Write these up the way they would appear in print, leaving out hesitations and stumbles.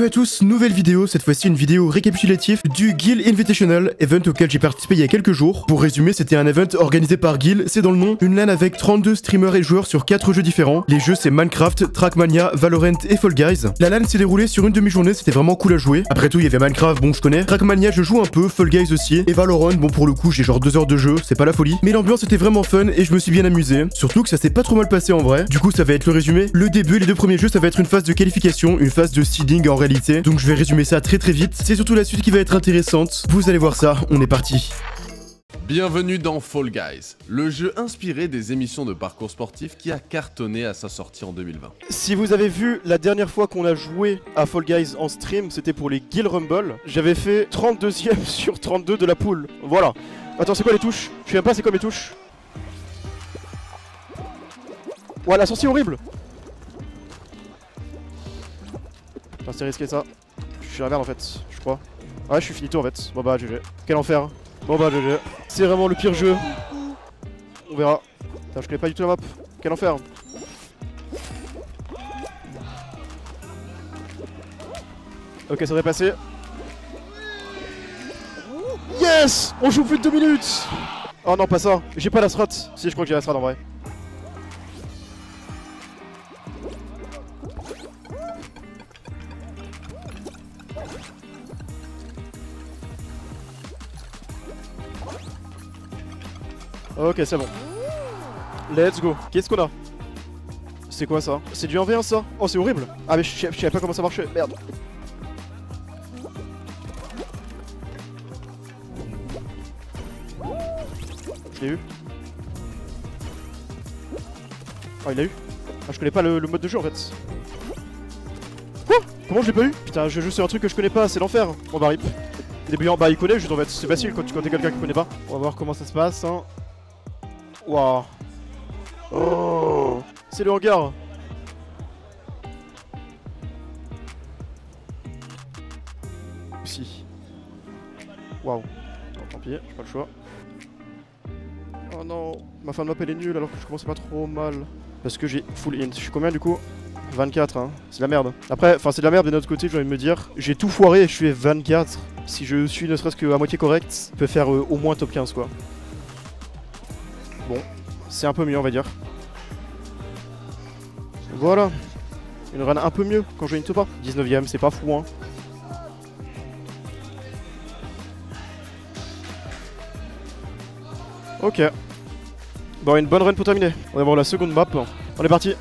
à tous, nouvelle vidéo, cette fois-ci une vidéo récapitulative du Guild Invitational, event auquel j'ai participé il y a quelques jours. Pour résumer, c'était un event organisé par Guild, c'est dans le nom, une LAN avec 32 streamers et joueurs sur 4 jeux différents. Les jeux c'est Minecraft, Trackmania, Valorant et Fall Guys. La LAN s'est déroulée sur une demi-journée, c'était vraiment cool à jouer. Après tout, il y avait Minecraft, bon je connais, Trackmania je joue un peu, Fall Guys aussi, et Valorant, bon pour le coup j'ai genre 2 heures de jeu, c'est pas la folie. Mais l'ambiance était vraiment fun et je me suis bien amusé, surtout que ça s'est pas trop mal passé en vrai. Du coup ça va être le résumé. Le début, les 2 premiers jeux ça va être une phase de qualification, une phase de seeding en réalité. Donc je vais résumer ça très vite. C'est surtout la suite qui va être intéressante. Vous allez voir ça, on est parti. Bienvenue dans Fall Guys, le jeu inspiré des émissions de parcours sportif qui a cartonné à sa sortie en 2020. Si vous avez vu la dernière fois qu'on a joué à Fall Guys en stream, c'était pour les Guild Rumble. J'avais fait 32ème sur 32 de la poule. Voilà. Attends, c'est quoi les touches? Je sais même pas c'est quoi mes touches. Ouais, la sortie horrible. Putain, c'est risqué ça. Je suis la merde en fait, je crois. Ouais, je suis finito en fait. Bon bah, GG. Quel enfer. Bon bah, GG. C'est vraiment le pire jeu. On verra. Putain, je connais pas du tout la map. Quel enfer. Ok, ça devrait passer. Yes! On joue plus de 2 minutes! Oh non, pas ça. J'ai pas la strat. Si, je crois que j'ai la strat en vrai. Ok, c'est bon. Let's go. Qu'est-ce qu'on a? C'est quoi ça? C'est du 1v1 ça? Oh, c'est horrible. Ah, mais je savais pas comment ça marchait. Merde. Je l'ai eu. Oh, il l'a eu. Ah, je connais pas le mode de jeu en fait. Quoi? Comment je l'ai pas eu? Putain, je joue sur un truc que je connais pas, c'est l'enfer. Bon bah, rip. Débutant, bah, il connaît, juste en fait. C'est facile quand t'es quelqu'un qui connaît pas. On va voir comment ça se passe. Hein. Waouh. Oh, c'est le hangar. Si. Waouh. Tant pis, j'ai pas le choix. Oh non, ma fin de map elle est nulle alors que je commençais pas trop mal. Parce que j'ai full int. Je suis combien du coup? 24 hein. C'est de la merde. Après, enfin c'est de la merde de notre côté, j'ai envie de me dire. J'ai tout foiré et je suis 24. Si je suis ne serait-ce qu'à moitié correct, je peux faire au moins top 15 quoi. Bon. C'est un peu mieux on va dire. Voilà. Une run un peu mieux quand je ne pas. 19ème, c'est pas fou hein. Ok. Bon, une bonne run pour terminer. On va voir la seconde map. On est parti.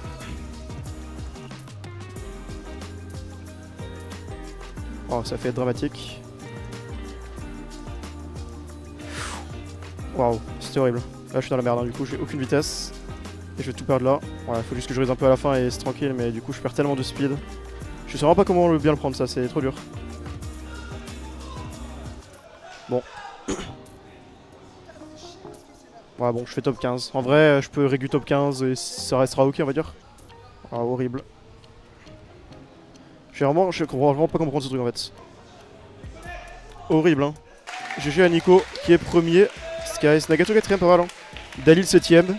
Oh, ça fait être dramatique. Waouh, c'était horrible. Là, je suis dans la merde, hein. Du coup, j'ai aucune vitesse. Et je vais tout perdre là. Voilà, faut juste que je raise un peu à la fin et c'est tranquille, mais du coup, je perds tellement de speed. Je sais vraiment pas comment bien le prendre, ça, c'est trop dur. Bon. Ouais, bon, je fais top 15. En vrai, je peux régu top 15 et ça restera ok, on va dire. Ah, horrible. Je comprends vraiment pas comment prendre ce truc en fait. Horrible, hein. GG à Nico qui est premier. Skies, Nagato 4ème, pas mal hein. Dalil 7ème.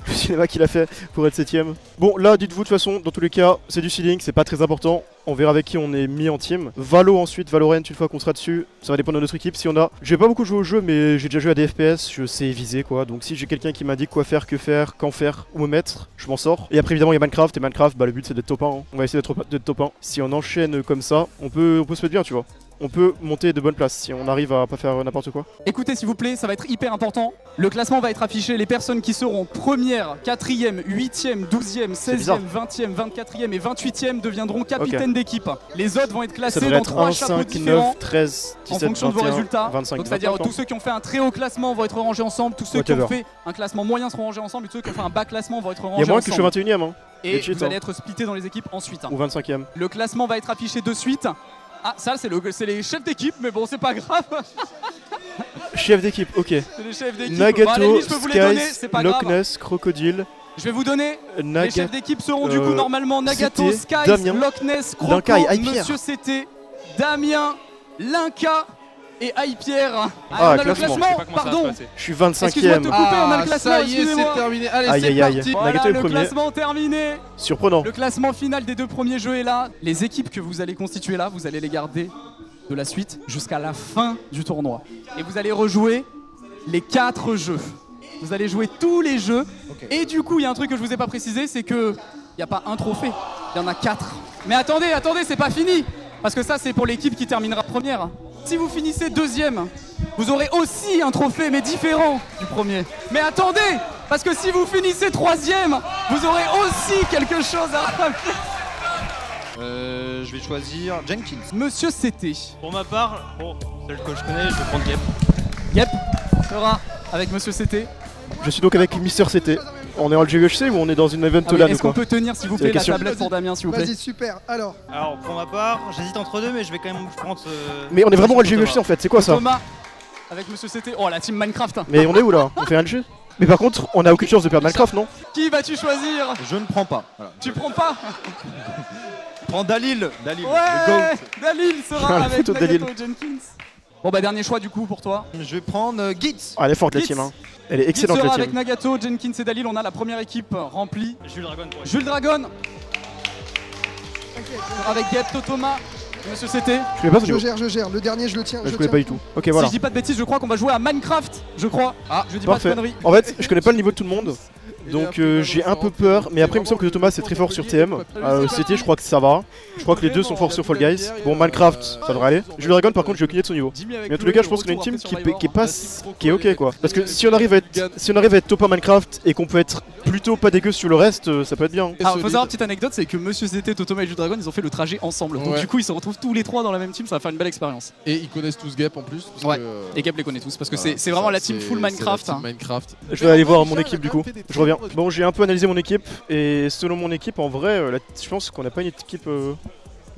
Le cinéma qu'il a fait pour être 7ème. Bon là dites-vous de toute façon, dans tous les cas c'est du seeding, c'est pas très important. On verra avec qui on est mis en team. Valo ensuite, Valorant une fois qu'on sera dessus. Ça va dépendre de notre équipe si on a. J'ai pas beaucoup joué au jeu mais j'ai déjà joué à des FPS, je sais viser quoi. Donc si j'ai quelqu'un qui m'indique quoi faire, que faire, quand faire, où me mettre, je m'en sors. Et après évidemment il y a Minecraft et Minecraft, bah le but c'est d'être top 1 hein. On va essayer d'être top 1. Si on enchaîne comme ça, on peut se mettre bien tu vois. On peut monter de bonnes places si on arrive à pas faire n'importe quoi. Écoutez s'il vous plaît, ça va être hyper important. Le classement va être affiché, les personnes qui seront première, 4ème, 8ème, 12ème, 16ème, 20ème, 24ème et 28ème deviendront capitaines d'équipe. Les autres vont être classés dans 3 chapeaux différents 5, 9, 13, 17, en fonction 21, de vos résultats. 25, donc c'est-à-dire tous ceux qui ont fait un très haut classement vont être rangés ensemble, tous ceux qui ont fait un classement moyen seront rangés ensemble et tous ceux qui ont fait un bas classement vont être rangés ensemble. Il y a moins que je suis 21ème hein. Et vous allez être splittés dans les équipes ensuite. Ou 25ème. Le classement va être affiché de suite. Ah ça c'est les chefs d'équipe mais bon c'est pas grave. Chef d'équipe, ok. C'est les chefs d'équipe. Nagato, bon, Skies, Loch Ness, Crocodile. Je vais vous donner. Les chefs d'équipe seront du coup normalement Nagato, Skies, Damien, Loch Ness, Croco, Monsieur CT, Damien, Linka, et Aïe-Pierre. Ah, on a le classement, pardon. Je suis Excuse-moi de te 25ème. couper, on a le classement, ça y est, excusez-moi. c'est terminé. Allez, Aïe, c'est aïe, aïe. parti. Voilà, Nagato est le premier. classement terminé. Surprenant. Le classement final des 2 premiers jeux est là. Les équipes que vous allez constituer là, vous allez les garder de la suite jusqu'à la fin du tournoi. Et vous allez rejouer les 4 jeux. Vous allez jouer tous les jeux. Et du coup, il y a un truc que je vous ai pas précisé, c'est que il n'y a pas un trophée, il y en a 4. Mais attendez, c'est pas fini. Parce que ça, c'est pour l'équipe qui terminera première. Si vous finissez 2ème, vous aurez aussi un trophée, mais différent du premier. Mais attendez, parce que si vous finissez 3ème, vous aurez aussi quelque chose à ramener. Je vais choisir Jenkins. Monsieur CT. Pour ma part, bon, celle que je connais, je vais prendre Gep. Yep, sera avec Monsieur CT. Je suis donc avec Mister CT. On est en LGUHC ou on est dans une event Ah oui, LAN ou est-ce qu'on quoi? peut tenir, s'il vous C'est la plaît, la question. tablette pour Damien, s'il vous plaît? Vas-y, super. Alors, pour ma part, j'hésite entre deux, mais je vais quand même prendre. Mais on est vraiment en Thomas. LGUHC en fait, c'est quoi ça? Thomas avec Monsieur CT. Oh, la team Minecraft. Mais on est où là? On fait un LG? Mais par contre, on a aucune chance de perdre Minecraft, non? Qui vas-tu choisir? Je ne prends pas. Voilà. Tu prends pas? Prends Dalil. Dalil. le Ouais, GOAT. Dalil sera La avec photo de Nagato Dalil. Jenkins. Bon bah dernier choix du coup pour toi. Je vais prendre Gitz. Ah, elle est forte la Gitz. team, hein. Elle est Qui excellente sera la avec team. Nagato, Jenkins et Dalil. On a la première équipe remplie. Jules Dragon pour Jules Dragon t'inquiète. avec Gepto Thomas, Monsieur CT. Je connais pas ce Je niveau. gère, je gère. Le dernier, je le tiens. Je je connais tiens. pas du tout. Ok, Si voilà. je dis pas de bêtises, je crois qu'on va jouer à Minecraft, je crois. Ah, je dis pas de Parfait. conneries. En fait, je connais pas le niveau de tout le monde. Donc j'ai un peu peur, mais après il me semble que Thomas c'est très fort sur TM. CT je crois que ça va. Je crois que les deux sont forts sur Fall Guys. Bon Minecraft ça devrait aller. Jules Dragon par contre j'ai aucune idée de son niveau. Mais en tous les cas je pense qu'on a une team qui est ok quoi. Parce que si on arrive à être top en Minecraft et qu'on peut être plutôt pas dégueu sur le reste, ça peut être bien. Alors faut savoir une petite anecdote, c'est que Monsieur CT, Thomas et Jules Dragon ils ont fait le trajet ensemble. Donc Ouais. du coup ils se retrouvent tous les trois dans la même team, ça va faire une belle expérience. Et ils connaissent tous Gep en plus. Parce Ouais. que, Et Gab les connaît tous parce que voilà, c'est vraiment ça, la team c'est- full c'est la Minecraft. team hein. Minecraft. Je vais aller voir mon équipe du coup. Je reviens. Bon j'ai un peu analysé mon équipe et selon mon équipe en vrai je pense qu'on a pas une équipe...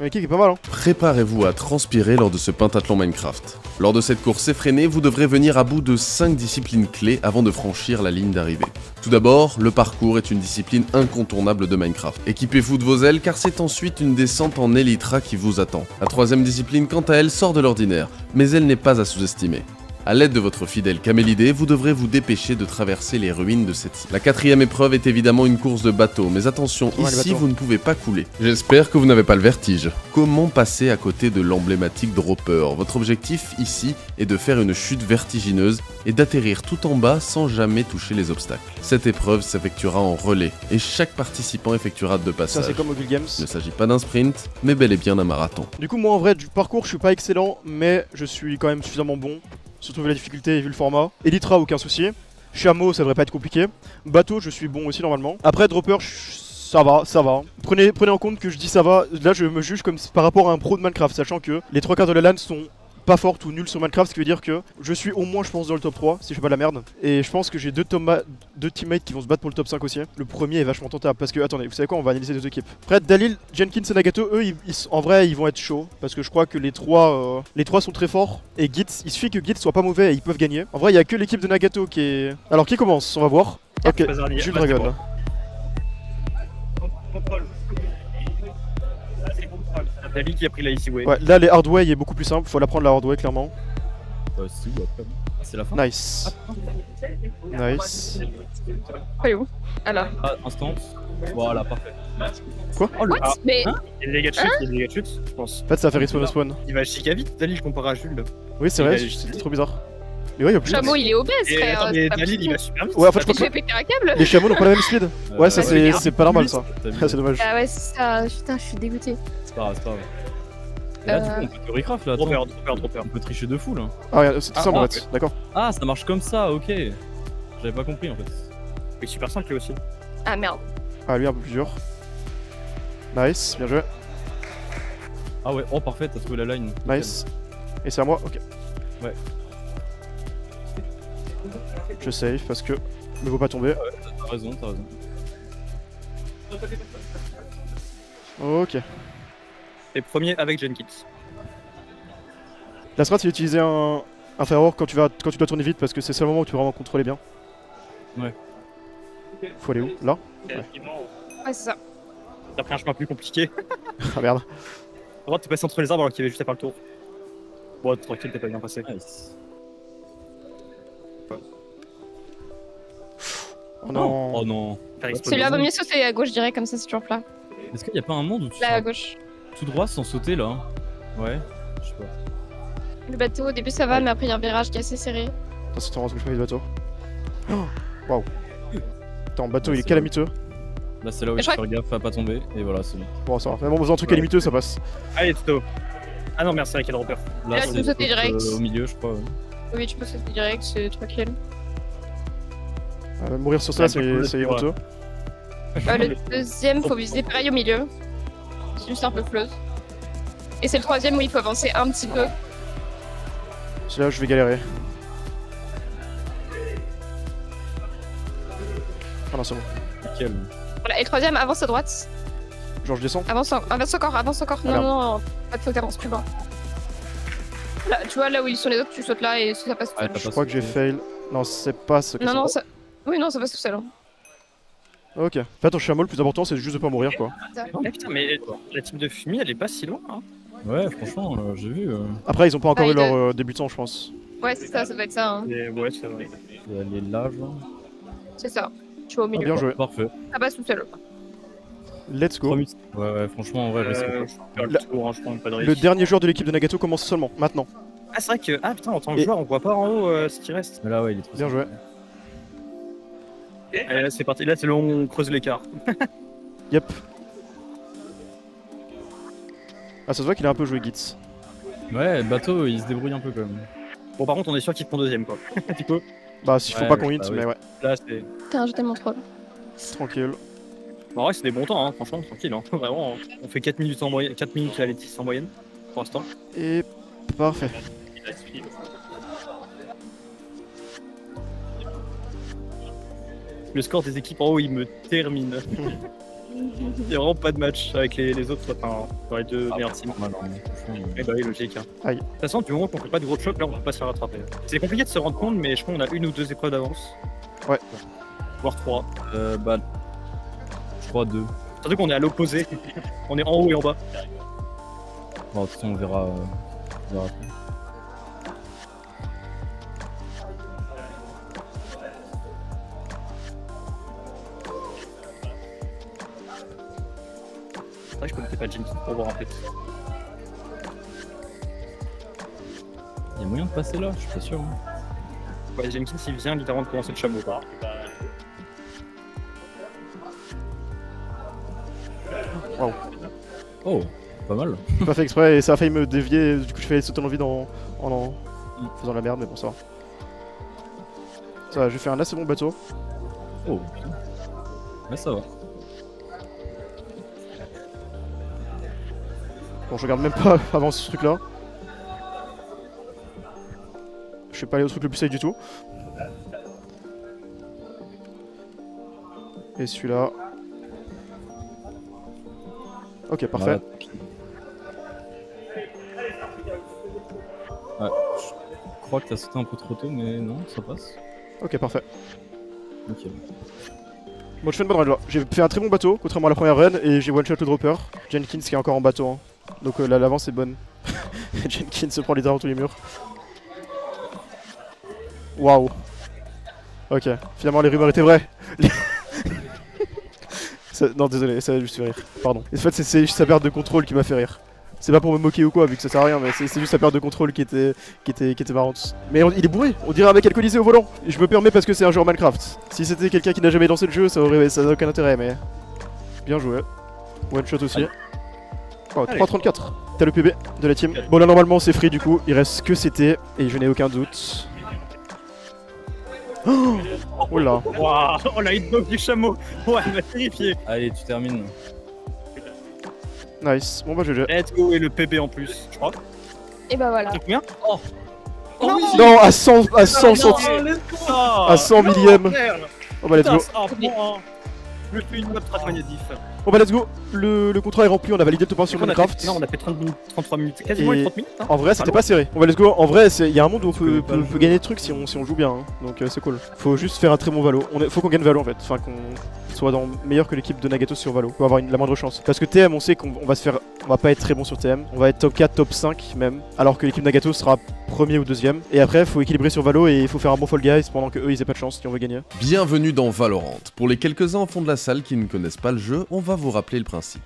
Une équipe qui est pas mal hein. Préparez-vous à transpirer lors de ce pentathlon Minecraft. Lors de cette course effrénée, vous devrez venir à bout de 5 disciplines clés avant de franchir la ligne d'arrivée. Tout d'abord, le parcours est une discipline incontournable de Minecraft. Équipez-vous de vos ailes car c'est ensuite une descente en Elytra qui vous attend. La troisième discipline quant à elle sort de l'ordinaire, mais elle n'est pas à sous-estimer. A l'aide de votre fidèle camélidé, vous devrez vous dépêcher de traverser les ruines de cette île. La quatrième épreuve est évidemment une course de bateau, mais attention, Ouais, les ici bateaux. vous ne pouvez pas couler. J'espère que vous n'avez pas le vertige. Comment passer à côté de l'emblématique dropper? Votre objectif ici est de faire une chute vertigineuse et d'atterrir tout en bas sans jamais toucher les obstacles. Cette épreuve s'effectuera en relais et chaque participant effectuera 2 Ça passages. c'est comme au Guild Games. Il ne s'agit pas d'un sprint, mais bel et bien d'un marathon. Du coup moi en vrai du parcours je suis pas excellent mais je suis quand même suffisamment bon. Surtout vu la difficulté et vu le format. Elytra aucun souci. Chameau ça devrait pas être compliqué. Bateau je suis bon aussi normalement. Après dropper ça va, ça va. Prenez en compte que je dis ça va, là je me juge comme par rapport à un pro de Minecraft, sachant que les 3/4 de la LAN sont pas fortes ou nulles sur Minecraft, ce qui veut dire que je suis au moins je pense dans le top 3 si je fais pas de la merde. Et je pense que j'ai deux teammates qui vont se battre pour le top 5 aussi. Le premier est vachement tentable parce que, attendez, vous savez quoi, on va analyser les deux équipes. Après Dalil, Jenkins et Nagato, eux en vrai ils vont être chauds parce que je crois que les trois sont très forts. Et Gitz, il suffit que Gitz soit pas mauvais et ils peuvent gagner. En vrai il y a que l'équipe de Nagato qui est... Alors qui commence? On va voir. Ok, Jules Dragon là. Contrôle. Là, c'est contrôle. C'est Dali qui a pris la easy way. Ouais, là les hardway est beaucoup plus simple, faut la prendre la hardway clairement. Si, c'est la fin. Nice. Nice. Ouais, où? Alors. Ah, instant. Voilà, parfait. Quoi? Oh, le... What? Mais. Il y a des dégâts de chute, il y a des dégâts de chute, je pense. En fait ça fait respawn spawn. Il va chica vite, Dali, je compare à Jules. Oui c'est vrai, Il a- c'était trop bizarre. Mais ouais, il y a plus. Chameau, il est obèse, Et frère. attends, mais c'est pas Dali, il possible. va super vite. Ouais, en fait, je Mais crois je vais péter un câble. Les chameaux n'ont pas la même speed. Ouais, ça c'est pas normal ça. C'est dommage. Ah ouais, c'est ça. Putain, je suis dégoûté. C'est pas grave, c'est pas grave. Et là, du coup, on peut Theorycraft là. Dropper, Attends. dropper. On peut tricher de fou là. Ah ouais, c'était ça en ouais. fait, d'accord. Ah, ça marche comme ça, ok. J'avais pas compris en fait. Il est super simple lui aussi. Ah merde. Ah lui un peu plus dur. Nice, bien joué. Ah ouais, oh parfait, t'as trouvé la line. Nice. Et c'est à moi, ok. Ouais. Je save parce que ne vaut pas tomber. T'as raison, t'as raison. Ok. Et premier avec Jenkins. La strat c'est d'utiliser un firewall quand tu dois tourner vite parce que c'est le seul moment où tu peux vraiment contrôler bien. Ouais. Faut aller où? Là? Effectivement, Ouais, c'est ça. t'as pris un chemin plus compliqué. Ah merde. Par contre, t'es passé entre les arbres alors qu'il y avait juste à faire le tour. Bon, tranquille, t'es pas bien passé. Nice. Oh non. Oh non. Celui-là va mieux sauter à gauche, je dirais, comme ça c'est toujours plat. Est-ce qu'il y a pas un monde où tu Là à seras gauche. tout droit sans sauter là? Ouais, je sais pas. Le bateau, au début ça va, mais après il y a un virage qui est assez serré. Attends, c'est ton que je fais le bateau. Waouh. Attends, bateau il est calamiteux. Là c'est là où Je il faut crois faire gaffe à pas tomber, et voilà c'est bon. Bon, ça va. Même en faisant un truc calamiteux, ça passe. Allez, Toto. Ah non, merci, avec le repère. Là, tu peux sauter direct. Au milieu je crois. Ouais. Oui, tu peux sauter direct, c'est tranquille. Mourir sur ça, Ouais, c'est honteux. Le deuxième, faut viser pareil au milieu. C'est juste un peu close. Et c'est le troisième où il faut avancer un petit peu. C'est là où je vais galérer. Ah non, c'est bon. Nickel. Voilà, et le troisième, avance à droite. Genre, je descends. Avance encore, avance encore. Ah, Non, merde. non, pas de faut que t'avances plus bas. Là, tu vois, là où ils sont les autres, tu sautes là et ça passe tout Ouais, seul. t'as Je pas crois que j'ai fail. Non, c'est pas ce que Non, c'est. non, ça... Oui, non, ça passe tout seul. Hein. Ok. Fais ton chameau, le plus important, c'est juste de pas mourir, quoi. Eh, putain, mais la team de Fumi, elle est pas si loin, hein. Ouais, franchement, j'ai vu. Après, ils ont pas encore Ah, eu il leur doit- débutant, je pense. Ouais, c'est ça doit être ça. Hein. Et ouais, c'est vrai. Elle est là, genre. C'est ça. Tu vois au Ah, milieu. bien joué. Parfait. Ça passe tout seul. Let's 3 go. minutes. Ouais, ouais, franchement, en vrai, Je respect. vais faire le tour, hein, je prends pas de Le risque. dernier joueur de l'équipe de Nagato commence seulement, maintenant. Ah, c'est vrai que. Ah, putain, en tant que Et- joueur, on voit pas en haut ce qui reste. Mais là, ouais, il est trop Bien joué. Allez, là, c'est parti. Là, c'est là où on creuse l'écart. Yep. Ah, ça se voit qu'il a un peu joué Gitz. Ouais, le bateau, il se débrouille un peu quand même. Bon, par contre, on est sûr qu'il prend deuxième, quoi. Du coup, Bah, s'il faut Ouais, pas ouais, qu'on hit, bah oui. mais ouais. là, c'est. Putain, j'ai tellement troll. Tranquille. En vrai, c'est des bons temps, hein. Franchement, tranquille. Hein. Vraiment, on fait 4 minutes en moyenne, 4 minutes à Letis en moyenne, pour l'instant. Et parfait. Le score des équipes en haut, il me termine. Il y a vraiment pas de match avec les autres, enfin, dans les deux meilleurs teams. Normal, hein, franchement, Eh bah oui, logique. Hein. Aïe. De toute façon, du moment qu'on fait pas de gros chocs, là, on peut pas se faire rattraper. C'est compliqué de se rendre compte, mais je pense qu'on a une ou deux épreuves d'avance. Ouais. Voire 3. bah. Je crois 2. Surtout qu'on est à l'opposé. On est en haut et en bas. Bon, de toute façon, on verra. On verra après. C'est vrai que je connaissais pas Jenkins pour voir en fait. Il y a moyen de passer là, je suis pas sûr. Hein. Ouais, Jenkins il vient littéralement de commencer le chameau. Quoi. Waouh. Oh, pas mal. Pas fait exprès et ça a failli me dévier, du coup je fais sauter l'envie en faisant la merde, mais bon, ça va. Ça va, j'ai fait un assez bon bateau. Oh, putain. Mais ça va. Bon, je regarde même pas avant ce truc là. Je suis pas allé au truc le plus safe du tout. Et celui-là. Ok, parfait. Ouais. Ouais, je crois que t'as sauté un peu trop tôt, mais non, ça passe. Ok, parfait. Ok. Moi je fais une bonne run là. J'ai fait un très bon bateau, contrairement à la première run, et j'ai one shot le dropper. Jenkins qui est encore en bateau. Hein. Donc là l'avance est bonne. Jenkins se prend littéralement tous les murs. Waouh. Ok, finalement les rumeurs étaient vraies. Non désolé, ça a juste fait rire. Pardon. En fait c'est juste sa perte de contrôle qui m'a fait rire. C'est pas pour me moquer ou quoi, vu que ça sert à rien, mais c'est juste sa perte de contrôle qui était marrante. Mais il est bourré, on dirait un mec alcoolisé au volant. Et je me permets parce que c'est un joueur Minecraft. Si c'était quelqu'un qui n'a jamais lancé le jeu, ça aurait aucun intérêt, mais... Bien joué. One shot aussi. Oh, 3.34. T'as le PB de la team. Bon là normalement c'est free du coup, il reste que CT, et je n'ai aucun doute. Oh là. Waouh, on a hitbox du chameau. Ouais, elle m'a terrifié. Allez, tu termines. Nice. Bon bah GG. Let's go et le PB en plus, je crois. Et bah voilà. C'est combien? Oh oui. Non, à 100 centimes. À 100 millième. Oh bah let's go. Le fait une map strat magnétique. Bon bah let's go, le contrat est rempli, on a validé le top 1 sur Minecraft. Non, on a fait 30 minutes, 33 minutes, quasiment les 30 minutes. Hein. En vrai c'était pas serré. Bon bah let's go, en vrai il y a un monde où on peut gagner des trucs si on joue bien, hein. Donc c'est cool. Faut juste faire un très bon Valo, faut qu'on gagne Valo en fait, enfin qu'on soit meilleur que l'équipe de Nagato sur Valo, pour avoir la moindre chance. Parce que TM on sait qu'on va pas être très bon sur TM, on va être top 4, top 5 même, alors que l'équipe Nagato sera premier ou deuxième. Et après faut équilibrer sur Valo et il faut faire un bon Fall Guys pendant que eux ils aient pas de chance si on veut gagner. Bienvenue dans Valorant. Pour les quelques-uns au fond de la salle qui ne connaissent pas le jeu, on va vous rappeler le principe.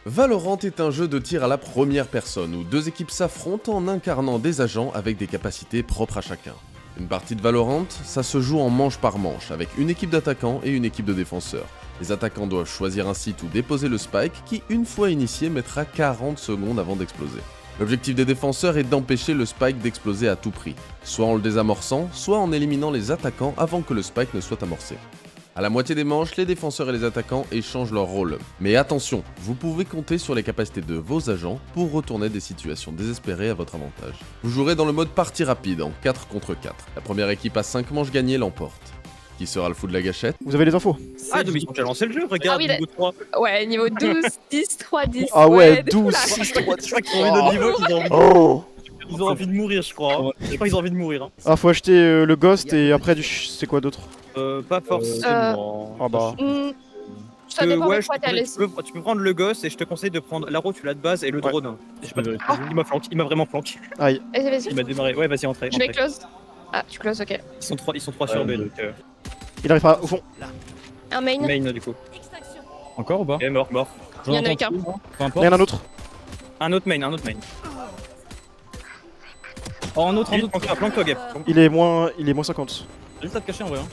Valorant est un jeu de tir à la première personne où deux équipes s'affrontent en incarnant des agents avec des capacités propres à chacun. Une partie de Valorant, ça se joue en manche par manche avec une équipe d'attaquants et une équipe de défenseurs. Les attaquants doivent choisir un site ou déposer le spike qui, une fois initié, mettra 40 secondes avant d'exploser. L'objectif des défenseurs est d'empêcher le spike d'exploser à tout prix, soit en le désamorçant, soit en éliminant les attaquants avant que le spike ne soit amorcé. À la moitié des manches, les défenseurs et les attaquants échangent leur rôle. Mais attention, vous pouvez compter sur les capacités de vos agents pour retourner des situations désespérées à votre avantage. Vous jouerez dans le mode partie rapide en 4 contre 4. La première équipe à 5 manches gagnées l'emporte. Qui sera le fou de la gâchette? Vous avez les infos? Ah, donc ils ont déjà lancé le jeu, regarde, Ah oui, niveau 3. Ouais, niveau 12, 10, 3, 10. Ah ouais, de 12, fou, là. 6, 3, 10. Je crois qu'ils ont envie de niveau, qu'ils ont envie de... Oh. Ils ont envie de mourir, je crois. Hein. Je crois qu'ils ont envie de mourir. Hein. Ah faut acheter le Ghost et après c'est quoi d'autre? Pas forcément. Ah bah... Ça dépend ouais, de quoi t'as laissé. tu peux prendre le gosse et je te conseille de prendre l'arrow, tu l'as de base et le drone. Il m'a flanqué, il m'a vraiment flanqué. Aïe. Vas-y, Il m'a démarré. Ouais, vas-y, entrez. je vais close. Ah, tu closes, ok. Ils sont 3 sur B donc. Il arrive pas au fond. Un main. Main du coup. Encore ou pas? Et mort. Il y en a eu qu'un. Peu Il importe. y en a un autre. Un autre main. Oh, un autre. Planque-toi, Gap. Il est moins 50. Juste à te cacher en vrai. Hein.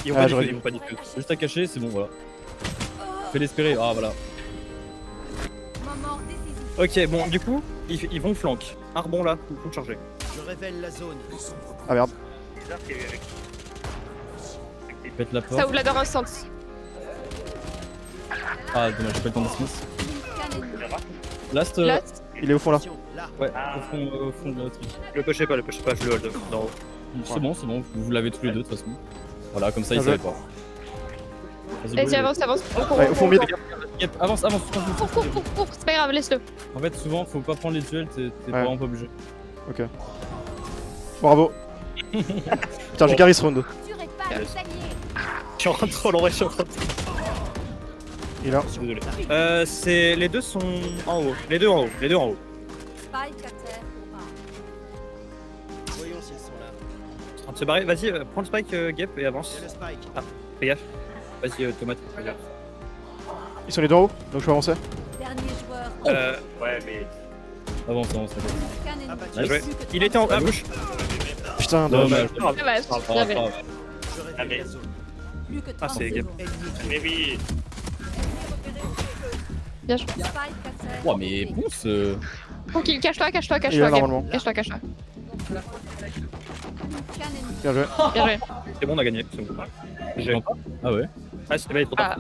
Ils vont Ah, pas j'aurais diffuser, ils vont pas diffuser. Juste à cacher, c'est bon, voilà. Fais l'espérer. Ah, voilà. Ok, bon, du coup, ils vont flank. Un rebond là, faut le charger. Ah merde. Pète la Ça porte. ouvre la door instant. Ah, dommage, j'ai pas le temps de Smith. Last. Last. Il est au fond là. Ouais, au fond de la truc. Le pushez pas, je le hold d'en haut. C'est bon, vous l'avez tous les deux de toute façon. Voilà, comme ça, ils Ah, savaient pas. Vas-y, avance. On court. Ouais, au fond mid. Yep, avance. Cours. C'est pas grave, laisse-le. En fait, souvent, faut pas prendre les duels, t'es vraiment pas obligé. Ok. Bravo. Putain, j'ai carry ce round. Je suis en train de troll, en vrai, je suis en train de Il est là. Désolé. C'est... Les deux sont en haut. Les deux en haut. En train de se barrer. Vas-y, prends le spike, Gap, et avance. Ah, fais gaffe. Vas-y, tomate. Fais gaffe. Ils sont les deux en haut, donc je peux avancer. Ouais, mais... Avance. Bien joué. Il était en haut, à gauche. Putain, dommage. Dommage. Bien vu. Ah, c'est Gap. Mais oui. Bien joué. Oh, mais pousse. Faut qu'il cache-toi. Il est là normalement. Cache-toi. Bien joué. Bien joué. C'est bon, on a gagné. C'est bon. J'ai... Ah ouais. Ah, c'était pas trop tard.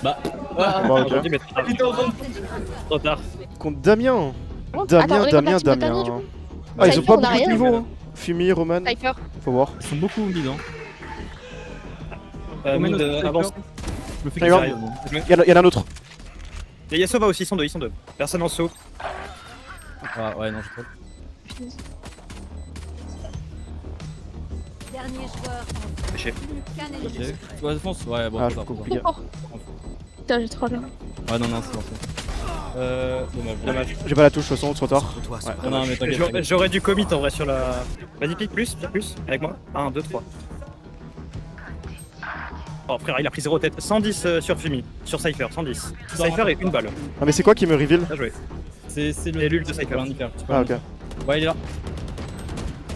Bah. Bon, ok. Aujourd'hui, mais trop tard. Contre Damien. Attends, on est reparti contre Damien, du Damien. coup. Ah, ils ont Cypher, pas on a beaucoup de rien. niveau. Hein. Fumi, Roman. Cypher. Faut voir. Ils sont beaucoup mid, hein. Mid, avance. Je me fais Regarde. carry, moi. Il y en a un autre. Et Yasuo va aussi, ils sont deux. Personne en saut. Ah ouais, non, j'ai trop. Péché. Ok. Ouais, défense. Ouais, bon, Ah, c'est je ça. coupe les gars. Putain, j'ai trop bien. Ouais, non, c'est bon. Dommage. J'ai pas la touche de toute façon, trop tard. Ouais. Non, mais t'inquiète. J'aurais dû commit en vrai sur la... Vas-y, pique plus, avec moi. 1, 2, 3. Oh frère, il a pris 0 tête. 110 sur Fumi, sur Cypher, 110. Cypher et une balle. Ah, mais c'est quoi qui me reveal? Bien joué. C'est Et l'ult de Cypher. Tu peux rien y faire. Ah, ok. Ouais, il est là.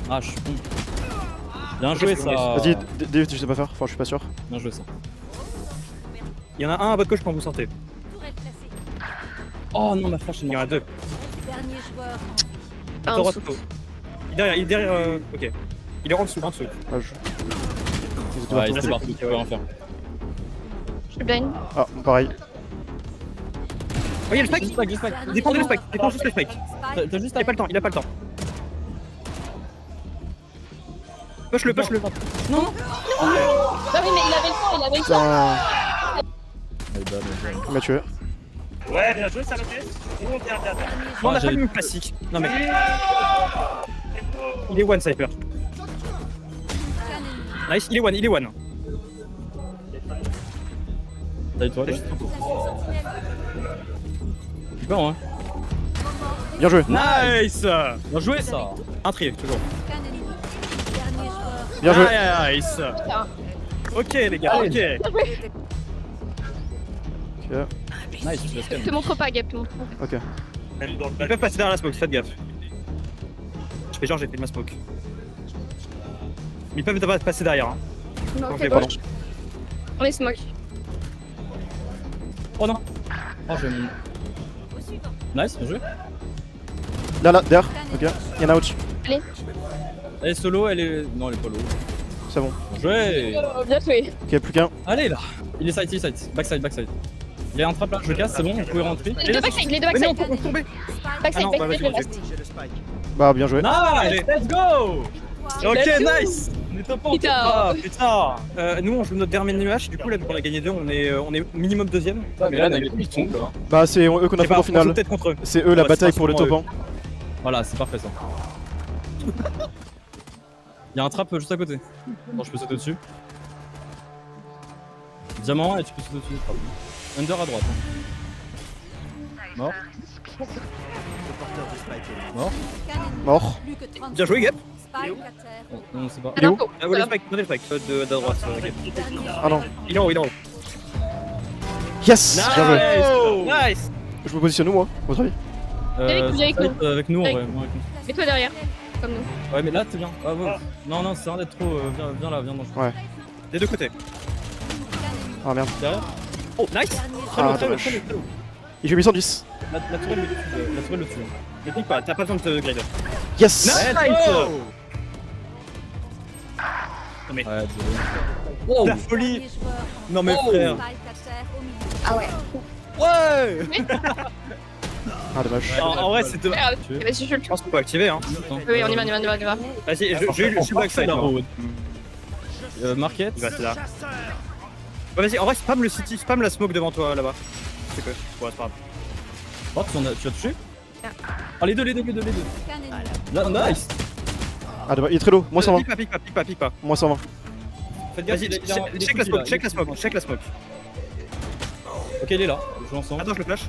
Ah, je suis con. Bien joué, ça. Vas-y, Dave, je sais pas faire. Enfin, je suis pas sûr. Bien joué, ça. Il y en a un à votre gauche quand vous sortez. Oh non, ma flash est Il y en a morte. deux. Un en Droit dessous. plutôt. Il est derrière, ok. Il est en dessous. Ah, Ouais, il était partout, tu peux rien faire. Je suis blind. Ah, pareil. Oh, il y a le spike. Spike. Défendez le spike. Défends juste le spike. T'as juste Il a pas le temps. Push-le. Ah oui, mais il avait le temps. Putain. Il m'a tué. Ouais, bien joué, ça l'occasion. Bon, bien. Bon, on a pas le même classique. Non, mais. Il est one, Cypher. Nice, il est one. T'as toi, bon, hein. Bien joué. Nice. Bien joué ça. Un tri, toujours. Bien joué. Nice. Ok, les gars, ok. Ok. Nice, tu laisses Te montre pas, Gap, te montre pas. Ok. Ils peuvent passer derrière la smoke, faites gaffe. Je fais genre, j'ai fait de ma smoke. Mais ils peuvent pas passer derrière. Hein. Non, Ok, ok, pardon. gauche. On est smoke. Oh non. Oh, j'ai mis. Nice, bien joué. Là, derrière. Ok. Y'en a au-dessus. Elle est solo, elle est. Non, elle est pas low. C'est bon. Bien joué. Bien joué. Ok, plus qu'un. Allez là. Il est side. Backside. Il y a un trap là, je casse, c'est bon, vous pouvez rentrer. Les deux backside, Mais non, on peut tomber. Backside, bah, vas-y, le vas-y. reste. Bah, bien joué. Nice, let's go. Ok, Let's go. nice. On est top en Putain. Ah putain. Nous on joue notre dernier nuage, du coup là vu qu'on a gagné 2, on est minimum deuxième. Mais là, ils tombent là. Bah, c'est eux qu'on a Je sais fait pas, au on joue final. peut-être contre eux. C'est eux la Ouais, bataille c'est pour le top forcément 1. Voilà, c'est parfait ça. Il y a un trap juste à côté. Bon, je peux sauter dessus. Diamant et tu peux sauter dessus. Under à droite. Mort. Mort. Bien joué, Gap. On sait pas. Il est où? Ah, ouais, le spike, de droite, Gap. Ah non. Il est en haut, Yes. Bien joué. Nice. Je me positionne où moi, à votre avis? Avec nous. Avec nous, ouais. Avec Mets-toi derrière, comme nous. Ouais, mais là, t'es bien. Ah, ouais. Non, c'est un d'être trop. Viens là, viens dans le. Ouais. Des deux côtés. Ah merde. Derrière. Oh, nice. Ah, Très low. dommage. Il fait 810. La tourelle le tue. Ne pique pas, t'as pas besoin de te grade. Yes. Nice. Non mais, Ouais, désolé. Wow. la folie. Non mais frère. Ah ouais. Ouais. Ah dommage. En vrai, c'est dommage. Vas-y, je le tue. Je pense qu'on peut activer, hein. Oui, on y va. Vas-y, je suis backside. moi. Market. Il va rester là. Ouais, vas-y, en vrai, spam le city, spam la smoke devant toi là-bas. C'est que. Ouais, c'est pas grave. Oh, tu as touché? Ah, les deux. Là, nice. Ah dommage. Il est très low. Moins 120. Pique pas. Moins 120. Faites gaffe. Vas-y, check la smoke. Ok, il est là. Je joue ensemble. Attends, je le flash.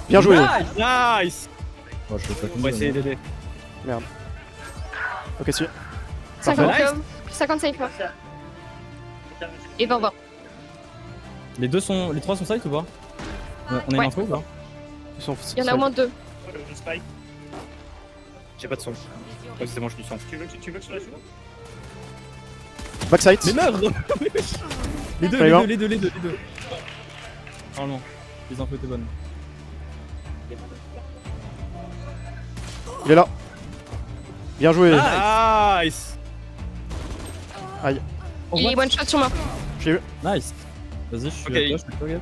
Bien joué. Nice. Oh, je fais On va essayer d'aider. Merde. Ok, si. 50 Nice. hommes, 50 safe. Et 20. Les trois sont side ou pas? On a une Ouais. info ou pas? Il y en a au moins 2. J'ai pas de son. Ouais, c'est bon, je du son. Tu veux que je fasse Backside. Mais merde. Les deux. Normalement, les infos étaient bonnes. Il est là. Bien joué. Nice. Aïe. Oh, Il est one shot sur moi. J'ai eu. Nice. Vas-y, je suis Ok. à toi, je suis à toi, Gab.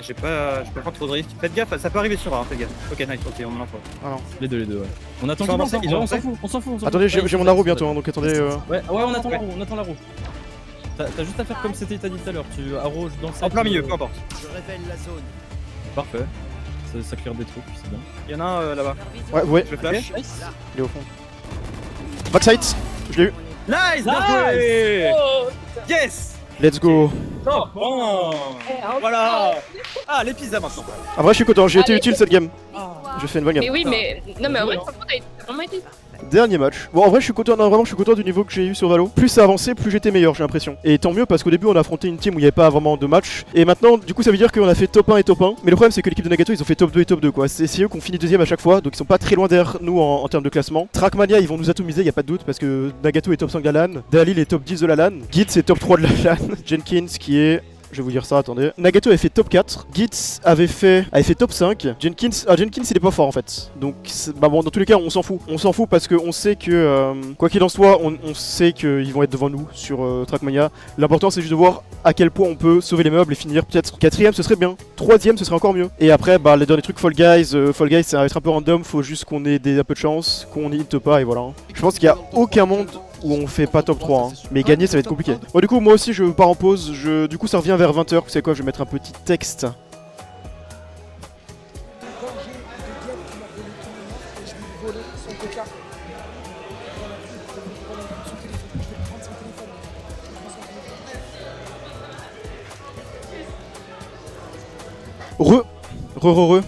Je peux prendre trop de risques. Faites gaffe, ça peut arriver sur A, hein, faites gaffe. Ok, nice, ok, on en envoie. Ah non. Les deux, ouais. On attend Ils ont avancé, qu'ils ils ont avancent, avancé. on s'en fout. Attendez, j'ai mon arrow bientôt, hein, donc attendez. Ouais, on attend la roue, T'as juste à faire comme t'as dit tout à l'heure, tu arroses dans le En sac. plein milieu, peu importe. Parfait. Ça clear des trucs, c'est bien. Il y en a un là-bas. Ouais. Je le flash. Nice. Il est au fond. Backside. Je l'ai eu. Nice, bien joué. Yes. Let's go. Oh, bon. Voilà. Ah, les pizzas maintenant. En vrai, je suis content. J'ai été Allez. utile cette game. J'ai fait une bonne game. Mais oui, mais. Non, mais en vrai, t'as vraiment été. Dernier match. Bon, en vrai, je suis content. Non, vraiment, je suis content du niveau que j'ai eu sur Valo. Plus ça avançait, plus j'étais meilleur, j'ai l'impression. Et tant mieux parce qu'au début, on a affronté une team où il n'y avait pas vraiment de match. Et maintenant, du coup, ça veut dire qu'on a fait top 1 et top 1. Mais le problème, c'est que l'équipe de Nagato, ils ont fait top 2 et top 2, quoi. C'est eux qui ont fini deuxième à chaque fois. Donc, ils sont pas très loin derrière nous en termes de classement. Trackmania, ils vont nous atomiser, y a pas de doute. Parce que Nagato est top 5 de la LAN. Dalil est top 10 de la LAN. Git, c'est top 3 de la LAN. Jenkins, qui est. Je vais vous dire ça, attendez. Nagato avait fait top 4, Gitz avait fait top 5, Jenkins il est pas fort en fait. Donc bah bon, dans tous les cas on s'en fout. On s'en fout parce qu'on sait que quoi qu'il en soit, on sait qu'ils vont être devant nous sur Trackmania. L'important c'est juste de voir à quel point on peut sauver les meubles et finir peut-être 4ème, ce serait bien. 3ème, ce serait encore mieux. Et après bah les derniers trucs Fall Guys ça va être un peu random, faut juste qu'on ait un peu de chance, qu'on n'y hit pas et voilà. Je pense qu'il y a aucun monde où on fait pas top 3, hein. Mais gagner ça va être compliqué. Bon du coup moi aussi je pars en pause, du coup ça revient vers 20h, vous savez quoi, je vais mettre un petit texte.